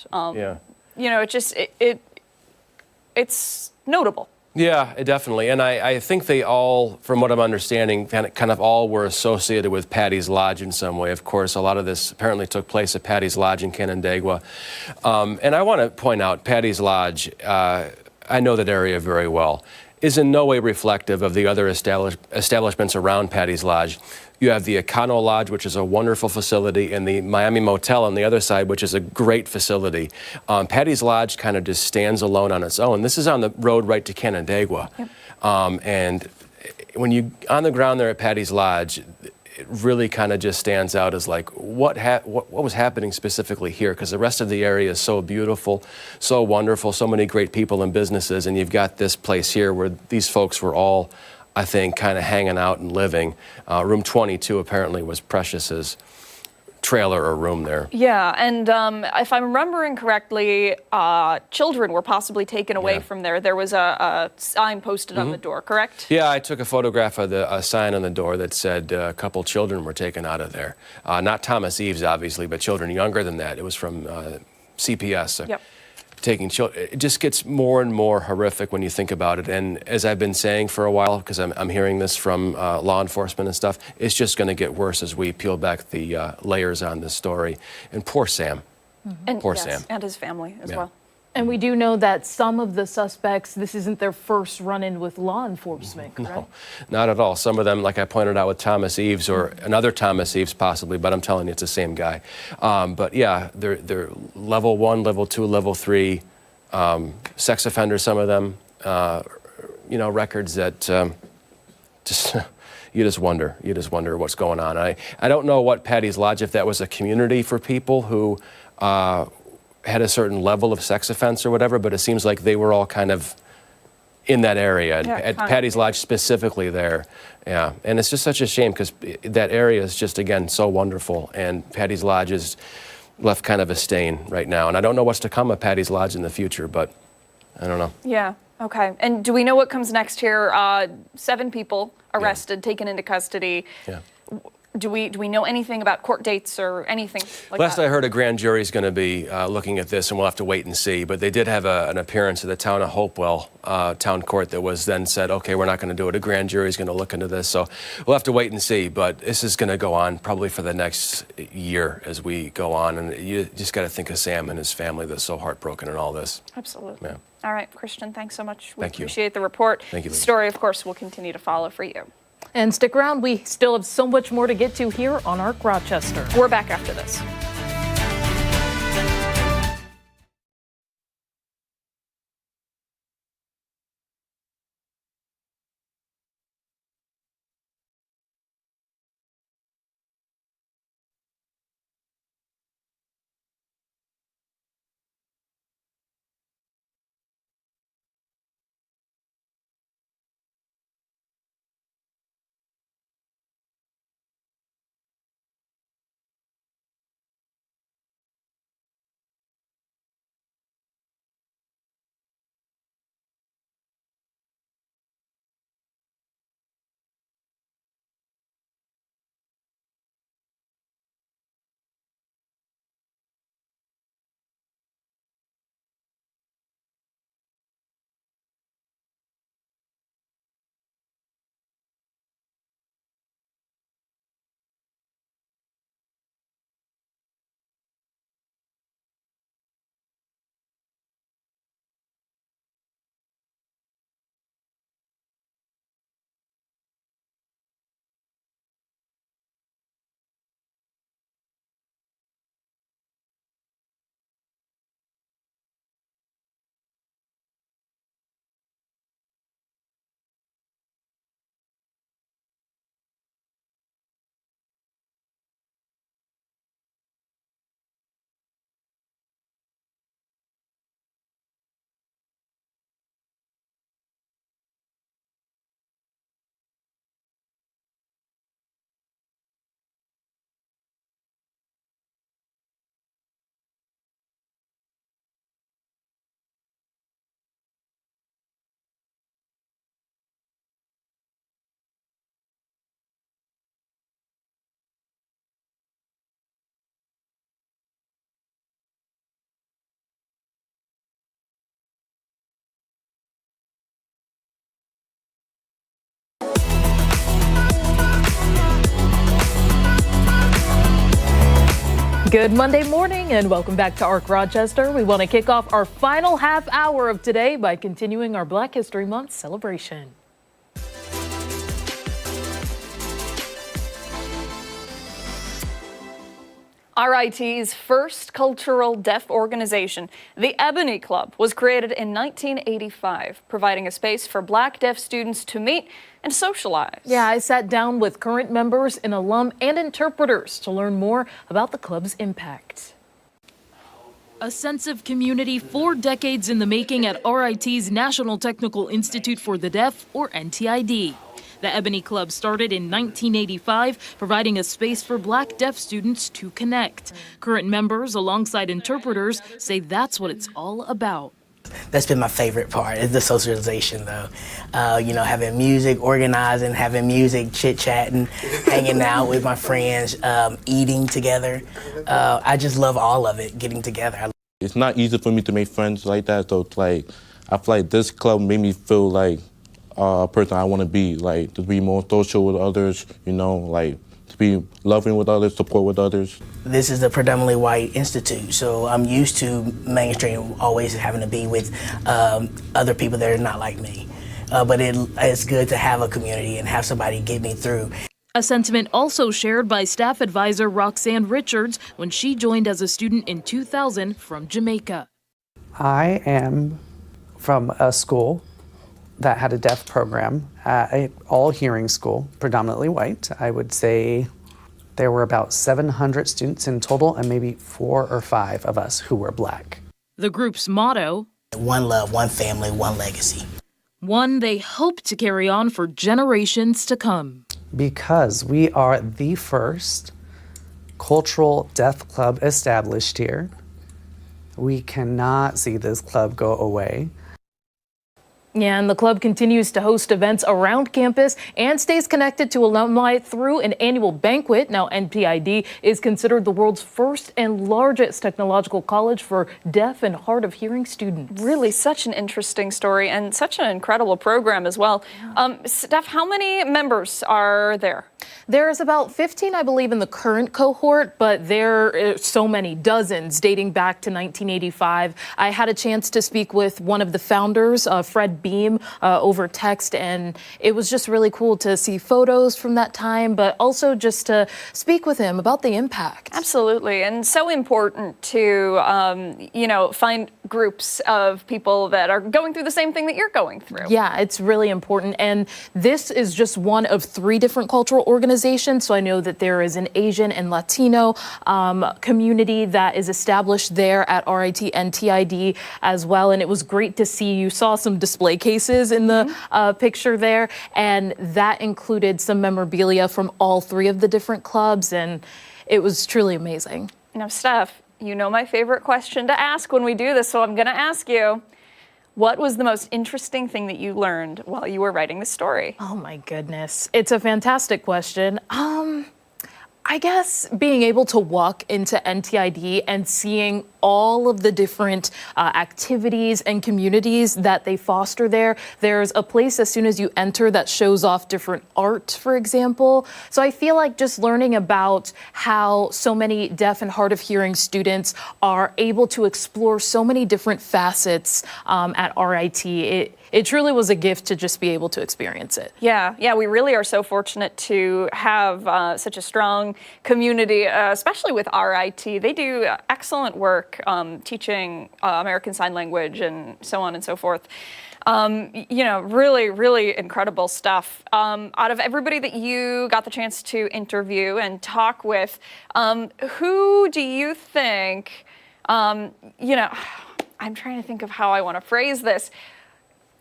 It's notable. Yeah, definitely. And I think they all, from what I'm understanding, kind of all were associated with Patty's Lodge in some way. Of course, a lot of this apparently took place at Patty's Lodge in Canandaigua. And I want to point out, Patty's Lodge, I know that area very well, is in no way reflective of the other establishments around Patty's Lodge. You have the Econo Lodge, which is a wonderful facility, and the Miami Motel on the other side, which is a great facility. Patty's Lodge kind of just stands alone on its own. This is on the road right to Canandaigua. Yep. And when you on the ground there at Patty's Lodge, it really kind of just stands out as like, what was happening specifically here? Because the rest of the area is so beautiful, so wonderful, so many great people and businesses, and you've got this place here where these folks were all I think, kind of hanging out and living. Room 22 apparently was Precious's trailer or room there. Yeah, and if I'm remembering correctly, children were possibly taken away from there. There was a sign posted on the door, correct? Yeah, I took a photograph of the sign on the door that said a couple children were taken out of there. Not Thomas Eves, obviously, but children younger than that. It was from CPS. Yep. Taking children. It just gets more and more horrific when you think about it. And as I've been saying for a while, because I'm hearing this from law enforcement and stuff, it's just going to get worse as we peel back the layers on this story. And poor Sam. And, poor yes, Sam. and his family as well. And we do know that some of the suspects, this isn't their first run-in with law enforcement, correct? No, not at all. Some of them, like I pointed out with Thomas Eves, or another Thomas Eves possibly, but I'm telling you it's the same guy. But yeah, they're level 1, level 2, level 3 sex offenders, some of them, records that just you just wonder what's going on. I don't know what Patty's Lodge, if that was a community for people who had a certain level of sex offense or whatever, but it seems like they were all kind of in that area, at Patty's Lodge specifically there. Yeah, and it's just such a shame because that area is just, again, so wonderful, and Patty's Lodge is left kind of a stain right now. And I don't know what's to come of Patty's Lodge in the future, but I don't know. Yeah, okay. And do we know what comes next here? 7 people arrested, taken into custody. Yeah. Do we know anything about court dates or anything like Last that? I heard, a grand jury is going to be looking at this, and we'll have to wait and see. But they did have an appearance at the town of Hopewell town court that was then said, okay, we're not going to do it. A grand jury is going to look into this. So we'll have to wait and see. But this is going to go on probably for the next year as we go on. And you just got to think of Sam and his family that's so heartbroken in all this. Absolutely. Yeah. All right, Christian, thanks so much. We Thank you. appreciate the report. Thank you, The Lisa. story, of course, will continue to follow for you. And stick around, we still have so much more to get to here on ARC Rochester. We're back after this. Good Monday morning and welcome back to ARC Rochester. We want to kick off our final half hour of today by continuing our Black History Month celebration. RIT's first cultural deaf organization, the Ebony Club, was created in 1985, providing a space for Black deaf students to meet and socialize. Yeah, I sat down with current members, an alum, and interpreters to learn more about the club's impact. A sense of community 4 decades in the making at RIT's National Technical Institute for the Deaf, or NTID. The Ebony Club started in 1985, providing a space for Black deaf students to connect. Current members, alongside interpreters, say that's what it's all about. That's been my favorite part, is the socialization, though. Having music, organizing, having music, chit-chatting, hanging out with my friends, eating together. I just love all of it, getting together. It's not easy for me to make friends like that, so it's like, I feel like this club made me feel like a person I want to be, like to be more social with others, to be loving with others, support with others. This is a predominantly white institute, so I'm used to mainstream always having to be with other people that are not like me. But it's good to have a community and have somebody get me through. A sentiment also shared by staff advisor Roxanne Richards when she joined as a student in 2000 from Jamaica. I am from a school that had a deaf program, an all-hearing school, predominantly white. I would say there were about 700 students in total and maybe 4 or 5 of us who were Black. The group's motto, one love, one family, one legacy. One they hope to carry on for generations to come. Because we are the first cultural deaf club established here, we cannot see this club go away. Yeah, and the club continues to host events around campus and stays connected to alumni through an annual banquet. Now, NPID is considered the world's first and largest technological college for deaf and hard of hearing students. Really, such an interesting story and such an incredible program as well. Yeah. Steph, how many members are there? There's about 15, I believe, in the current cohort, but there are so many, dozens, dating back to 1985. I had a chance to speak with one of the founders, Fred Beam, over text, and it was just really cool to see photos from that time, but also just to speak with him about the impact. Absolutely, and so important to, find groups of people that are going through the same thing that you're going through. Yeah, it's really important, and this is just one of 3 different cultural organizations. So I know that there is an Asian and Latino community that is established there at RIT NTID as well. And it was great to see, you saw some display cases in the picture there, and that included some memorabilia from all 3 of the different clubs, and it was truly amazing. Now, Steph, you know my favorite question to ask when we do this, so I'm going to ask you, what was the most interesting thing that you learned while you were writing the story? Oh my goodness. It's a fantastic question. I guess being able to walk into NTID and seeing all of the different activities and communities that they foster there. There's a place as soon as you enter that shows off different art, for example. So I feel like just learning about how so many deaf and hard of hearing students are able to explore so many different facets at RIT, it truly was a gift to just be able to experience it. Yeah, we really are so fortunate to have such a strong community, especially with RIT. They do excellent work teaching American Sign Language and so on and so forth. Really, really incredible stuff. Out of everybody that you got the chance to interview and talk with, who do you think, I'm trying to think of how I want to phrase this.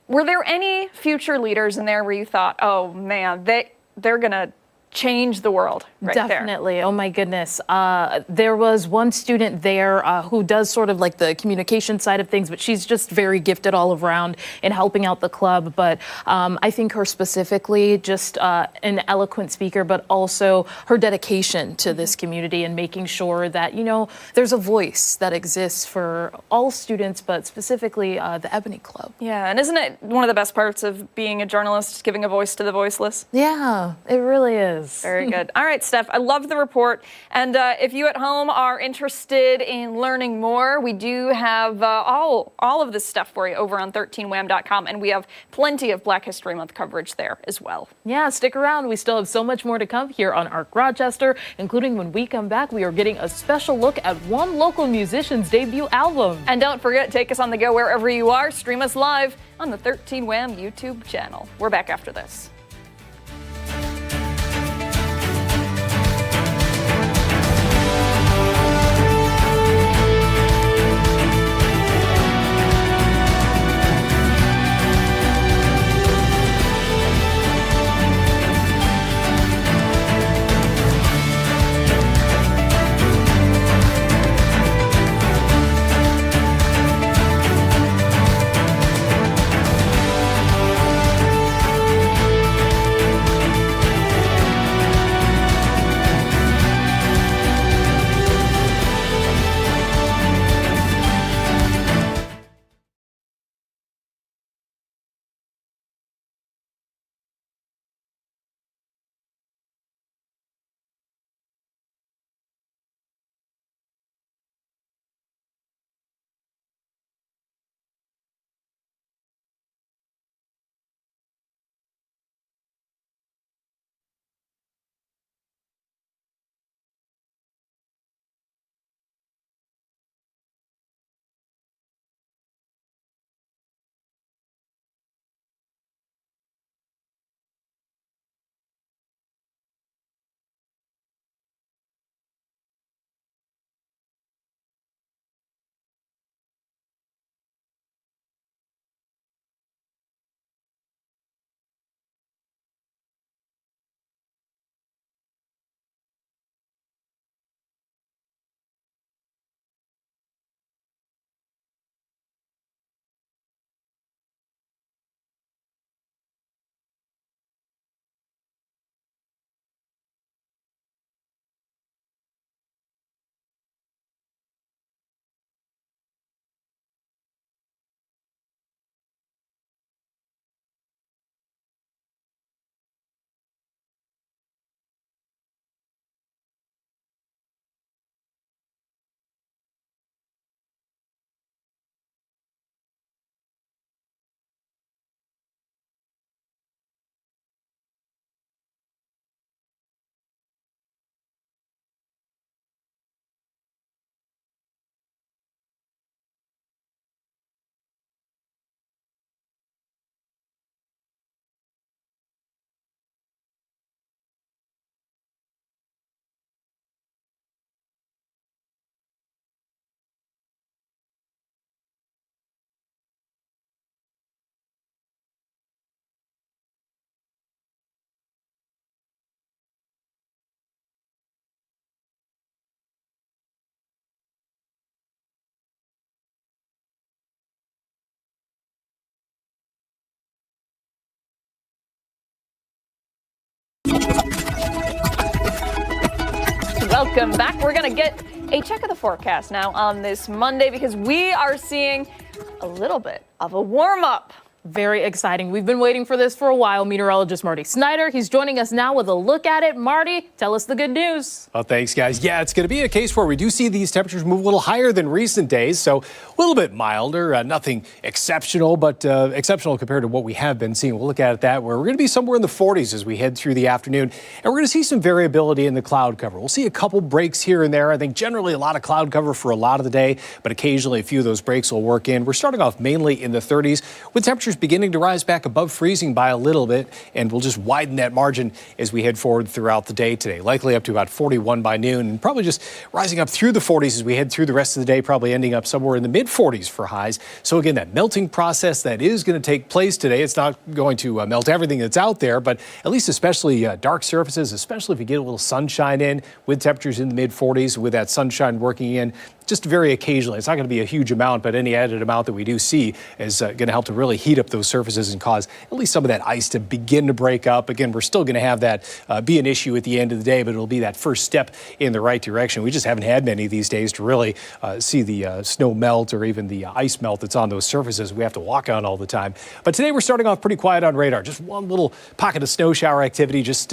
Were there any future leaders in there where you thought, oh man, they're going to change the world right Definitely. there? Oh my goodness. There was one student there who does sort of like the communication side of things, but she's just very gifted all around in helping out the club. But I think her specifically, just an eloquent speaker, but also her dedication to this community and making sure that, there's a voice that exists for all students, but specifically the Ebony Club. Yeah, and isn't it one of the best parts of being a journalist, giving a voice to the voiceless? Yeah, it really is. Very good. All right, Steph, I love the report. And if you at home are interested in learning more, we do have all of this stuff for you over on 13wham.com. And we have plenty of Black History Month coverage there as well. Yeah, stick around. We still have so much more to come here on ARC Rochester, including when we come back, we are getting a special look at one local musician's debut album. And don't forget, take us on the go wherever you are. Stream us live on the 13wham YouTube channel. We're back after this. Welcome back. We're going to get a check of the forecast now on this Monday because we are seeing a little bit of a warm-up. Very exciting. We've been waiting for this for a while. Meteorologist Marty Snyder, he's joining us now with a look at it. Marty, tell us the good news. Well, thanks, guys. Yeah, it's going to be a case where we do see these temperatures move a little higher than recent days, so a little bit milder. Nothing exceptional, but exceptional compared to what we have been seeing. We'll look at that, where we're going to be somewhere in the 40s as we head through the afternoon, and we're going to see some variability in the cloud cover. We'll see a couple breaks here and there. I think generally a lot of cloud cover for a lot of the day, but occasionally a few of those breaks will work in. We're starting off mainly in the 30s, with temperatures beginning to rise back above freezing by a little bit, and we'll just widen that margin as we head forward throughout the day today. Likely up to about 41 by noon, and probably just rising up through the 40s as we head through the rest of the day, probably ending up somewhere in the mid-40s for highs. So again, that melting process that is going to take place today, it's not going to melt everything that's out there, but at least especially dark surfaces, especially if you get a little sunshine in, with temperatures in the mid-40s, with that sunshine working in just very occasionally. It's not going to be a huge amount, but any added amount that we do see is going to help to really heat up those surfaces and cause at least some of that ice to begin to break up. Again, we're still going to have that be an issue at the end of the day, but it'll be that first step in the right direction. We just haven't had many of these days to really see the snow melt or even the ice melt that's on those surfaces we have to walk on all the time. But today we're starting off pretty quiet on radar. Just one little pocket of snow shower activity just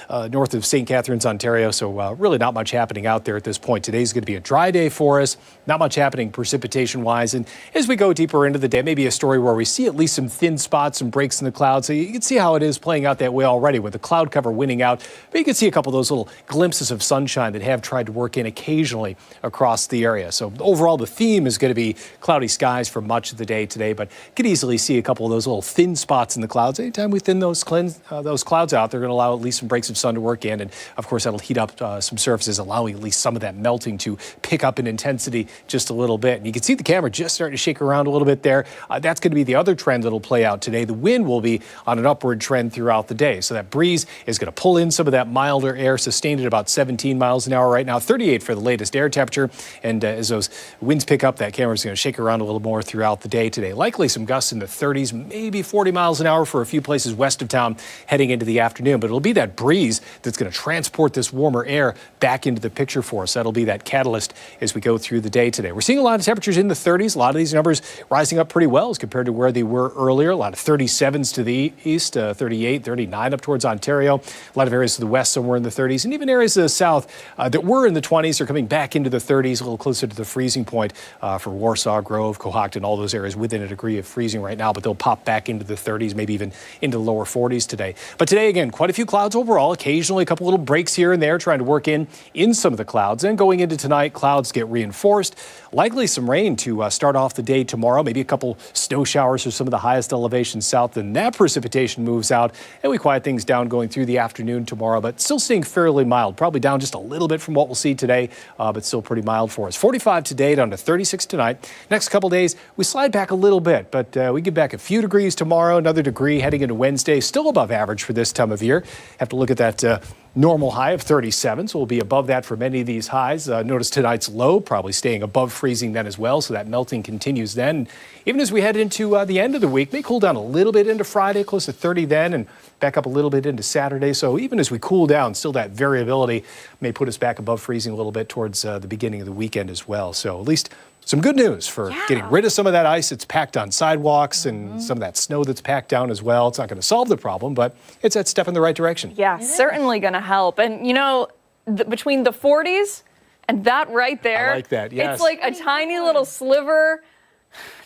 north of St. Catharines, Ontario. So really not much happening out there at this point. Today's going to be a dry day for us. Not much happening precipitation-wise. And as we go deeper into the day, maybe a story where we see at least some thin spots and breaks in the clouds. So you can see how it is playing out that way already with the cloud cover winning out. But you can see a couple of those little glimpses of sunshine that have tried to work in occasionally across the area. So overall, the theme is going to be cloudy skies for much of the day today. But you could easily see a couple of those little thin spots in the clouds. Anytime we thin those clouds out, they're going to allow at least some breaks of sun to work in. And of course, that'll heat up some surfaces, allowing at least some of that melting to pick up in intensity just a little bit. And you can see the camera just starting to shake around a little bit there. That's going to be the other trend that'll play out today. The wind will be on an upward trend throughout the day. So that breeze is going to pull in some of that milder air, sustained at about 17 miles an hour right now, 38 for the latest air temperature. And as those winds pick up, that camera is going to shake around a little more throughout the day today. Likely some gusts in the 30s, maybe 40 miles an hour for a few places west of town heading into the afternoon. But it'll be that breeze that's going to transport this warmer air back into the picture for us. That'll be that catalyst as we go through the day today. We're seeing a lot of temperatures in the 30s. A lot of these numbers rising up pretty well as compared to where they were earlier. A lot of 37s to the east, 38, 39 up towards Ontario. A lot of areas to the west somewhere in the 30s. And even areas to the south that were in the 20s are coming back into the 30s, a little closer to the freezing point for Warsaw, Grove, Cohocton, all those areas within a degree of freezing right now. But they'll pop back into the 30s, maybe even into the lower 40s today. But today, again, quite a few clouds overall. Occasionally a couple little breaks here and there trying to work in some of the clouds. And going into tonight, clouds get reinforced. Likely some rain to start off the day tomorrow, maybe a couple snow showers for some of the highest elevations south. Then that precipitation moves out and we quiet things down going through the afternoon tomorrow, but still seeing fairly mild, probably down just a little bit from what we'll see today, but still pretty mild for us. 45 today, down to 36 tonight. Next couple days, we slide back a little bit, but we get back a few degrees tomorrow, another degree heading into Wednesday, still above average for this time of year. Have to look at that normal high of 37, so we'll be above that for many of these highs. Notice tonight's low probably staying above freezing then as well, so that melting continues then. Even as we head into the end of the week, may cool down a little bit into Friday, close to 30 then, and back up a little bit into Saturday. So even as we cool down, still that variability may put us back above freezing a little bit towards the beginning of the weekend as well. So at least some good news for getting rid of some of that ice that's packed on sidewalks and some of that snow that's packed down as well. It's not going to solve the problem, but it's that step in the right direction. Yeah, certainly going to help. And, you know, between the 40s and that right there, I like that, yes. It's like a tiny little sliver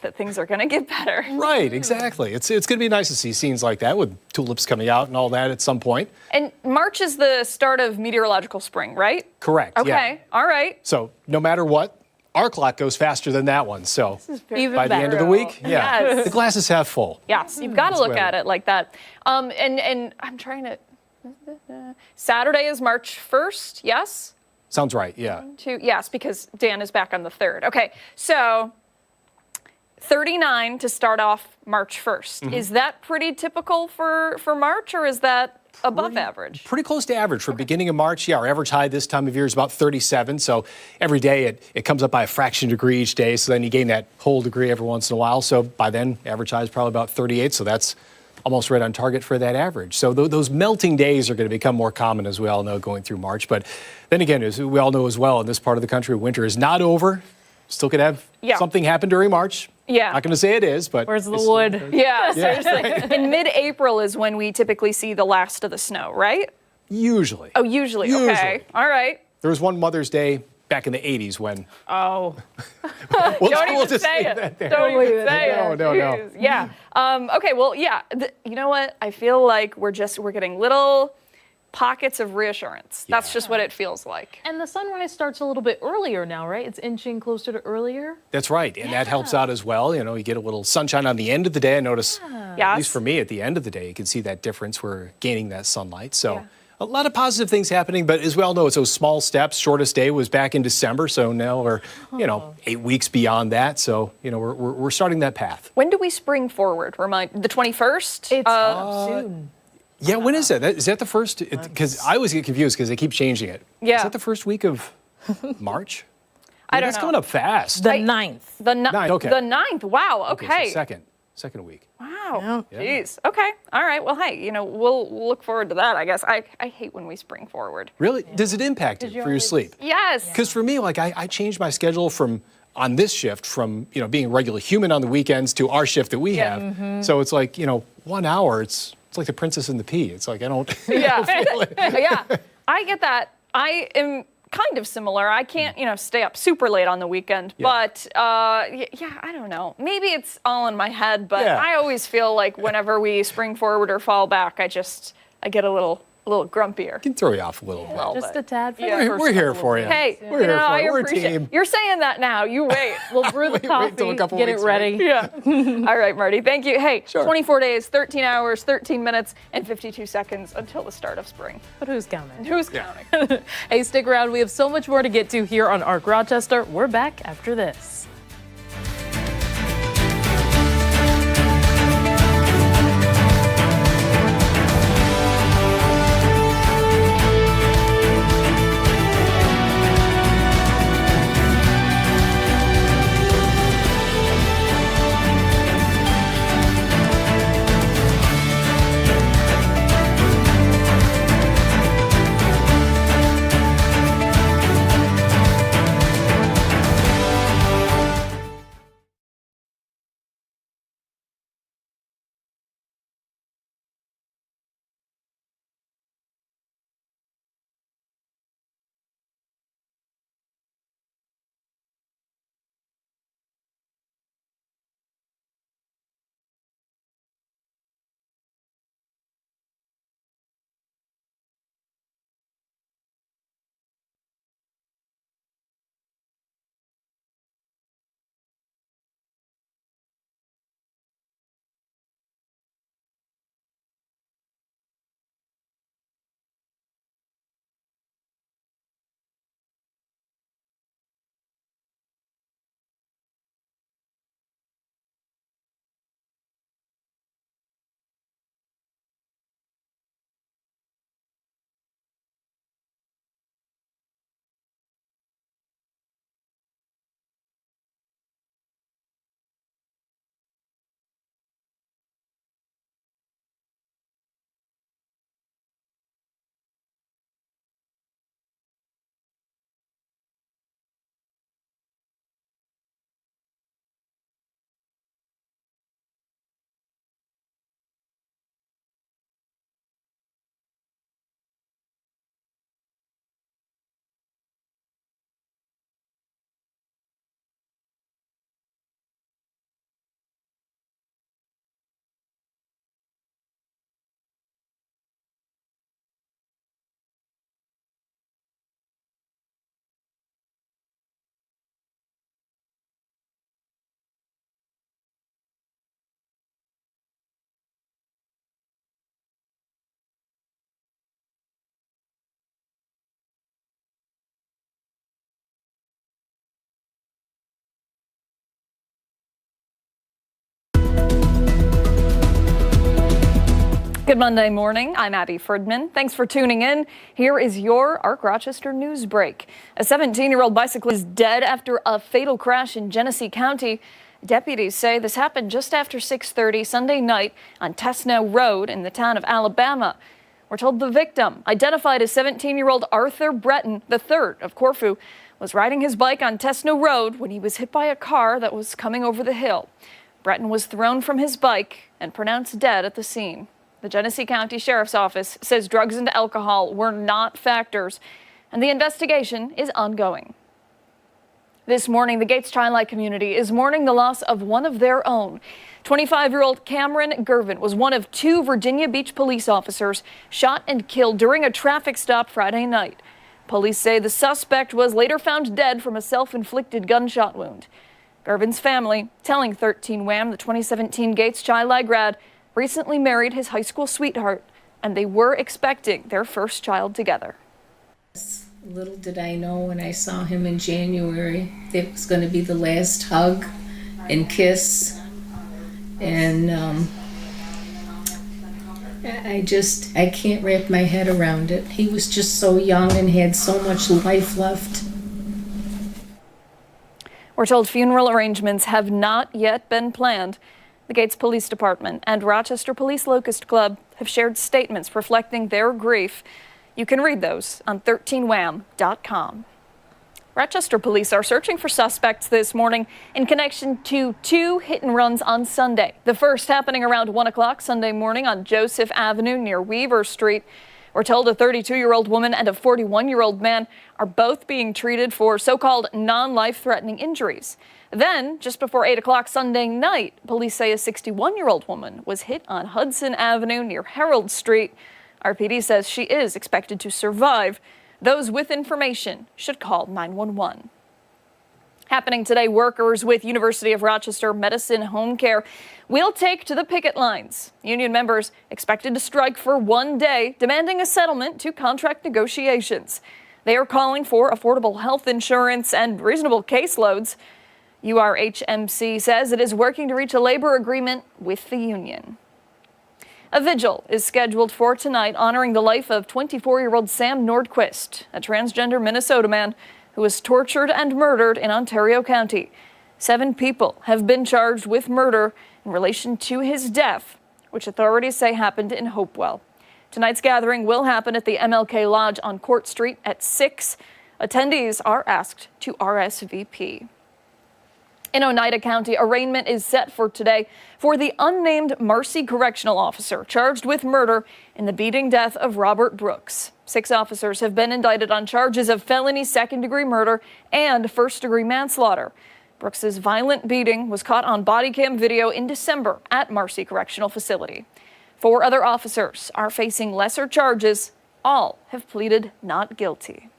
that things are going to get better. Right, exactly. It's going to be nice to see scenes like that with tulips coming out and all that at some point. And March is the start of meteorological spring, right? Correct. Okay, yeah. All right. So no matter what, our clock goes faster than that one. So Even by the end of the week, Yes. the glass is half full. Yes, you've got to look at it like that. And I'm trying to. Saturday is March 1st. Yes. Sounds right. Yeah. Yes, because Dan is back on the 3rd. Okay, so 39 to start off March 1st. Mm-hmm. Is that pretty typical for March, or is that above average? Pretty close to average for beginning of March. Yeah, our average high this time of year is about 37. So every day it comes up by a fraction degree each day. So then you gain that whole degree every once in a while. So by then, average high is probably about 38. So that's almost right on target for that average. So those melting days are going to become more common, as we all know, going through March. But then again, as we all know as well, in this part of the country, winter is not over. Still could have something happen during March. Yeah. Not going to say it is, but... Where's the wood? Yeah, seriously. In mid-April is when we typically see the last of the snow, right? Usually. Oh, usually. Okay. All right. There was one Mother's Day back in the 80s when... Oh. Don't even say it. Don't even say it. No. Jeez. Yeah. Okay, well, yeah. You know what? I feel like we're getting little pockets of reassurance. That's just what it feels like. And the sunrise starts a little bit earlier now, right? It's inching closer to earlier. That's right, and that helps out as well. You know, you get a little sunshine on the end of the day. I notice, at least for me, at the end of the day, you can see that difference. We're gaining that sunlight. So a lot of positive things happening, but as we all know, it's those small steps. Shortest day was back in December, so now we're, 8 weeks beyond that. So, we're starting that path. When do we spring forward? Remind the 21st? It's soon. Yeah, when is that? Is that the first? Because I always get confused because they keep changing it. Yeah. Is that the first week of March? I don't That's know. coming up fast. The 9th. The 9th. Okay. The 9th. Wow. Okay. So second week. Wow. Jeez. Okay. All right. Well, hey, we'll look forward to that, I guess. I hate when we spring forward. Really? Does it impact you for your sleep? Yes. Because for me, like I changed my schedule on this shift from being a regular human on the weekends to our shift that we have. So it's like 1 hour. It's like the Princess and the Pea. It's like I don't. Yeah. Yeah. I get that. I am kind of similar. I can't, stay up super late on the weekend. But I don't know. Maybe it's all in my head. But I always feel like whenever we spring forward or fall back, I get a little grumpier. Can throw you off a little bit. Just a tad. For We're here for you. Hey, we're here for I you. We're a appreciate team. You're saying that now. You wait. We'll brew the coffee, till a couple get it weeks, ready. Yeah. All right, Marty. Thank you. Hey, 24 days, 13 hours, 13 minutes, and 52 seconds until the start of spring. But who's counting? Who's counting? Hey, stick around. We have so much more to get to here on ARC Rochester. We're back after this. Good Monday morning. I'm Abby Fridman. Thanks for tuning in. Here is your ARC Rochester news break. A 17-year-old bicyclist is dead after a fatal crash in Genesee County. Deputies say this happened just after 6:30 Sunday night on Tesno Road in the town of Alabama. We're told the victim, identified as 17-year-old Arthur Breton III of Corfu, was riding his bike on Tesno Road when he was hit by a car that was coming over the hill. Breton was thrown from his bike and pronounced dead at the scene. The Genesee County Sheriff's Office says drugs and alcohol were not factors, and the investigation is ongoing. This morning, the Gates Chi-Li community is mourning the loss of one of their own. 25-year-old Cameron Gervin was one of 2 Virginia Beach police officers shot and killed during a traffic stop Friday night. Police say the suspect was later found dead from a self-inflicted gunshot wound. Gervin's family telling 13 Wham the 2017 Gates Chi-Li grad recently married his high school sweetheart, and they were expecting their first child together. Little did I know when I saw him in January that it was going to be the last hug and kiss. And I can't wrap my head around it. He was just so young and had so much life left. We're told funeral arrangements have not yet been planned. The Gates Police Department and Rochester Police Locust Club have shared statements reflecting their grief. You can read those on 13wham.com. Rochester police are searching for suspects this morning in connection to 2 hit-and-runs on Sunday. The first happening around 1 o'clock Sunday morning on Joseph Avenue near Weaver Street. We're told a 32-year-old woman and a 41-year-old man are both being treated for so-called non-life-threatening injuries. Then, just before 8 o'clock Sunday night, police say a 61-year-old woman was hit on Hudson Avenue near Herald Street. RPD says she is expected to survive. Those with information should call 911. Happening today, workers with University of Rochester Medicine Home Care will take to the picket lines. Union members expected to strike for 1 day, demanding a settlement to contract negotiations. They are calling for affordable health insurance and reasonable caseloads. URHMC says it is working to reach a labor agreement with the union. A vigil is scheduled for tonight honoring the life of 24-year-old Sam Nordquist, a transgender Minnesota man who was tortured and murdered in Ontario County. 7 people have been charged with murder in relation to his death, which authorities say happened in Hopewell. Tonight's gathering will happen at the MLK Lodge on Court Street at 6. Attendees are asked to RSVP. In Oneida County, arraignment is set for today for the unnamed Marcy correctional officer charged with murder in the beating death of Robert Brooks. 6 officers have been indicted on charges of felony second-degree murder and first-degree manslaughter. Brooks's violent beating was caught on body cam video in December at Marcy Correctional Facility. 4 other officers are facing lesser charges. All have pleaded not guilty.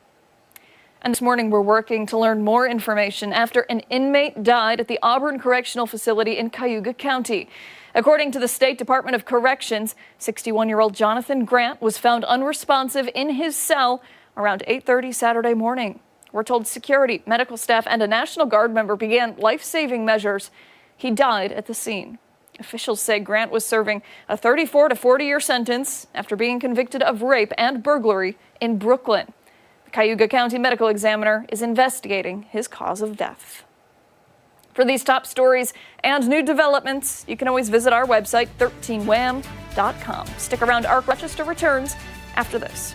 And this morning, we're working to learn more information after an inmate died at the Auburn Correctional Facility in Cayuga County. According to the State Department of Corrections, 61-year-old Jonathan Grant was found unresponsive in his cell around 8:30 Saturday morning. We're told security, medical staff, and a National Guard member began life-saving measures. He died at the scene. Officials say Grant was serving a 34 to 40-year sentence after being convicted of rape and burglary in Brooklyn. Cayuga County Medical Examiner is investigating his cause of death. For these top stories and new developments, you can always visit our website, 13wham.com. Stick around. Arc Rochester returns after this.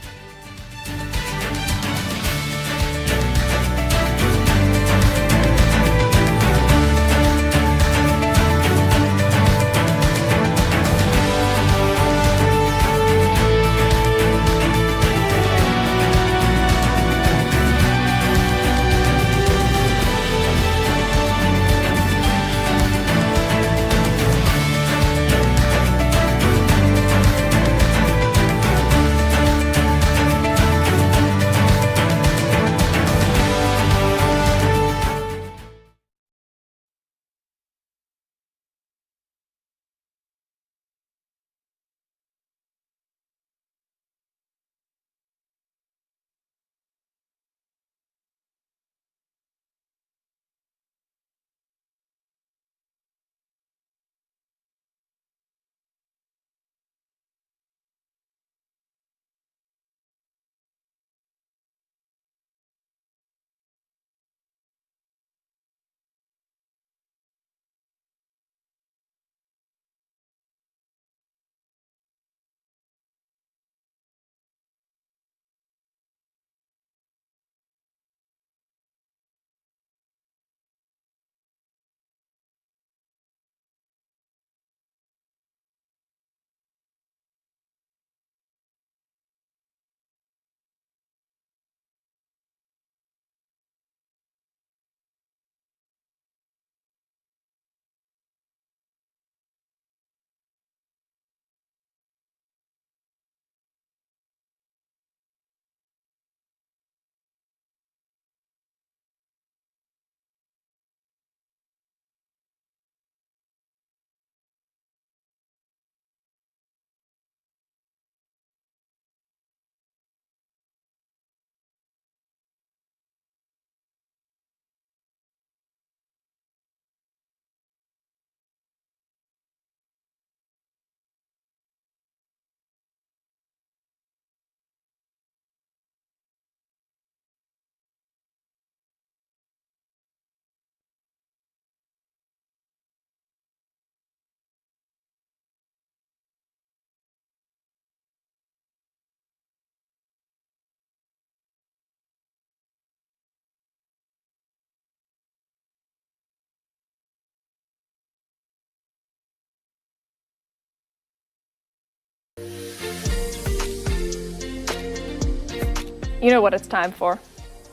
You know what it's time for.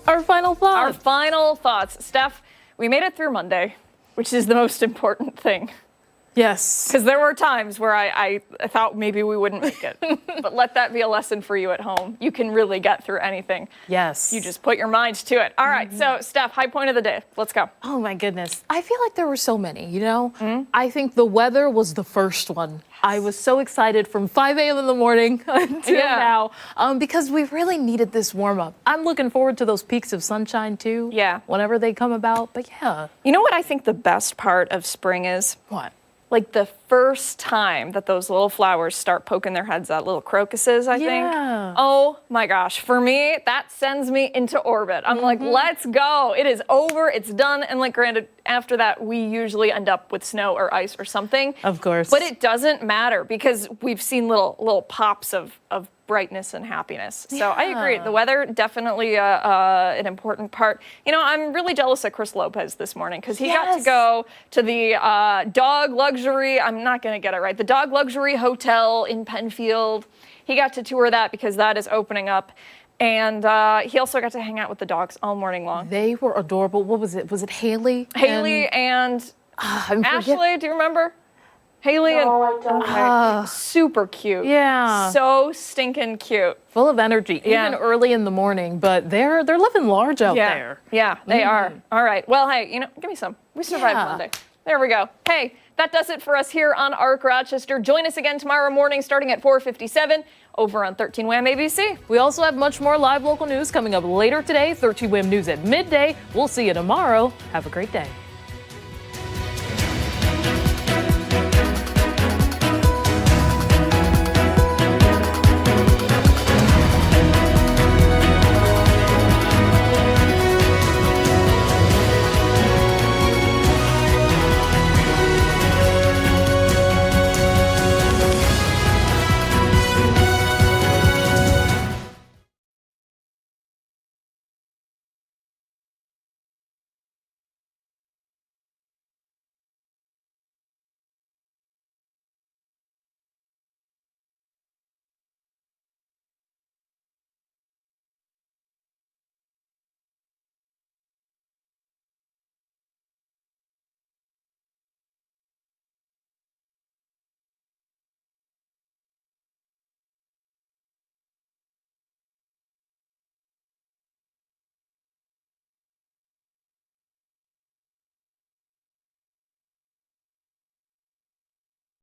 Our final thoughts. Our final thoughts. Steph, we made it through Monday, which is the most important thing. Yes. Because there were times where I thought maybe we wouldn't make it. But let that be a lesson for you at home. You can really get through anything. Yes. You just put your mind to it. All right, so Steph, high point of the day. Let's go. Oh my goodness. I feel like there were so many, you know? I think the weather was the first one. I was so excited from 5 a.m. in the morning until now because we really needed this warm up. I'm looking forward to those peaks of sunshine too. Yeah. Whenever they come about. But yeah. You know what I think the best part of spring is? What? Like the first time that those little flowers start poking their heads out, little crocuses, I think. Oh my gosh. For me, that sends me into orbit. I'm like, let's go. It is over. It's done. And like, granted, after that, we usually end up with snow or ice or something. Of course. But it doesn't matter because we've seen little pops of brightness and happiness. So I agree. The weather, definitely an important part. You know, I'm really jealous of Chris Lopez this morning because he got to go to the dog luxury, I'm not going to get it right, the dog luxury hotel in Penfield. He got to tour that because that is opening up. And he also got to hang out with the dogs all morning long. They were adorable. What was it? Was it Haley? Haley and Ashley, do you remember? Haley and super cute. Yeah. So stinking cute. Full of energy, even early in the morning, but they're living large out there. Yeah, they are. All right. Well, hey, you know, give me some. We survived Monday. There we go. Hey, that does it for us here on ARC Rochester. Join us again tomorrow morning starting at 4:57 over on 13 WHAM ABC. We also have much more live local news coming up later today. 13 WHAM News at midday. We'll see you tomorrow. Have a great day.